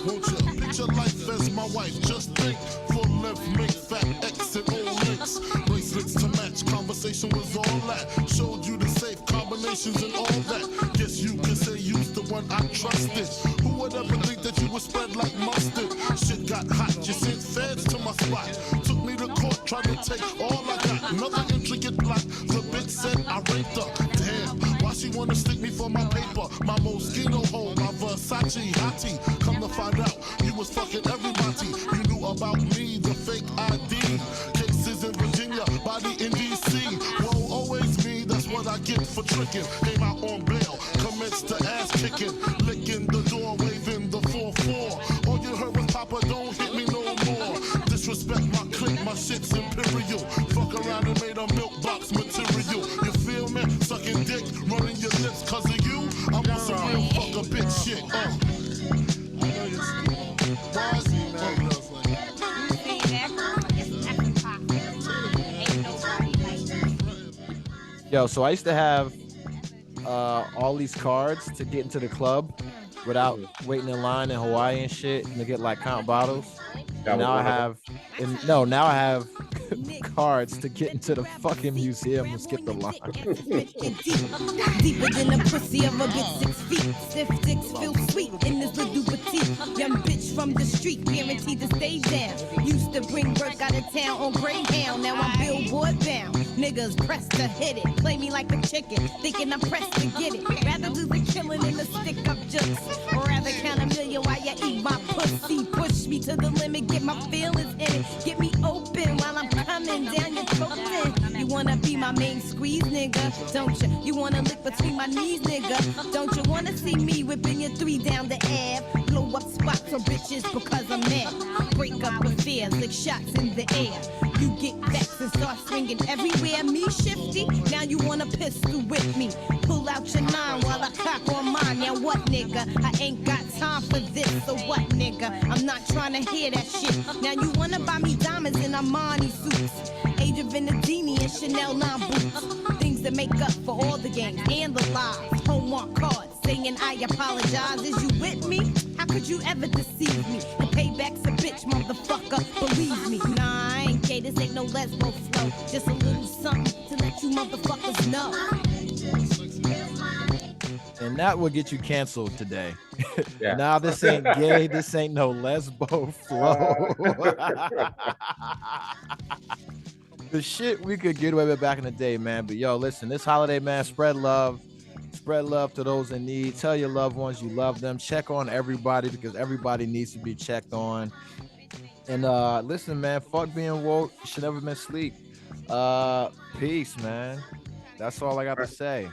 Won't you? Picture life as my wife. Just think. Full left, make fat X and O links. Bracelets to match. Conversation was all that. Showed you the safe combinations and all that. Guess you could say you's the one I trusted. Who would ever think that you would spread like mustard? Shit got hot. You sent feds to my spot. Took me to court, tried to take all I got. Another intricate plot. The bitch said I raped her. Damn, why she wanna stick me for my paper? My Moschino hole, my Versace hottie. Come to find out, you was fucking everybody. You knew about me, the fake ID. Cases in Virginia, body in DC. Whoa, always me, that's what I get for tricking. Came out on bail, commenced to ass kicking. Licking the door, waving the 4-4. All you heard was Papa, don't hit me no more. Disrespect my clique, my shit's imperial. Fuck around and made a milk box material. You feel me? Sucking dick, running your lips cause of you. I want some real fuck a bitch shit. I know you're stupid. Why is he mad? Yo, so I used to have all these cards to get into the club without waiting in line in Hawaii and shit and to get like count bottles. And now I have cards to get into the fucking museum and skip the line. Deeper than the pussy of a bitch 6 feet. Stiff dicks feel sweet in this little petite. Young bitch from the street, guaranteed to stay down. Used to bring work out of town on Greyhound. Now I'm billboard bound. Niggas pressed to hit it. Play me like a chicken, thinking I'm pressed to get it. Rather do the killing than the stick up jokes. Or rather count a million while you eat my pussy. Push me to the limit, get my feelings in it. Get me open while I'm coming down your throat. You wanna be my main squeeze, nigga, don't you? You wanna lick between my knees, nigga, don't you? Wanna see me whipping your 3 down the Ave? Blow up spots on bitches because I'm mad. Break up affairs like shots in the air. You get vexed and start swinging everywhere. Me shifty, now you wanna pistol whip me. Pull out your 9 while I cock on mine. Now what, nigga? I ain't got time for this, so what, nigga? I'm not trying to hear that shit. Now you wanna buy me diamonds in Armani suits, Age of Venedini and Chanel 9 boots. Things that make up for all the games and the lies. Homework cards saying I apologize. Is you with me? How could you ever deceive me? The payback's a bitch, motherfucker, believe me. Nah, I ain't gay, this ain't no lesbo flow. Just a little something to let you motherfuckers know. And that will get you canceled today. Yeah. Now this ain't gay. This ain't no lesbo flow. The shit we could get away with back in the day, man. But yo, listen, this holiday, man, spread love. Spread love to those in need. Tell your loved ones you love them. Check on everybody because everybody needs to be checked on. And listen, man, fuck being woke. You should never miss sleep. Peace, man. That's all I got to say.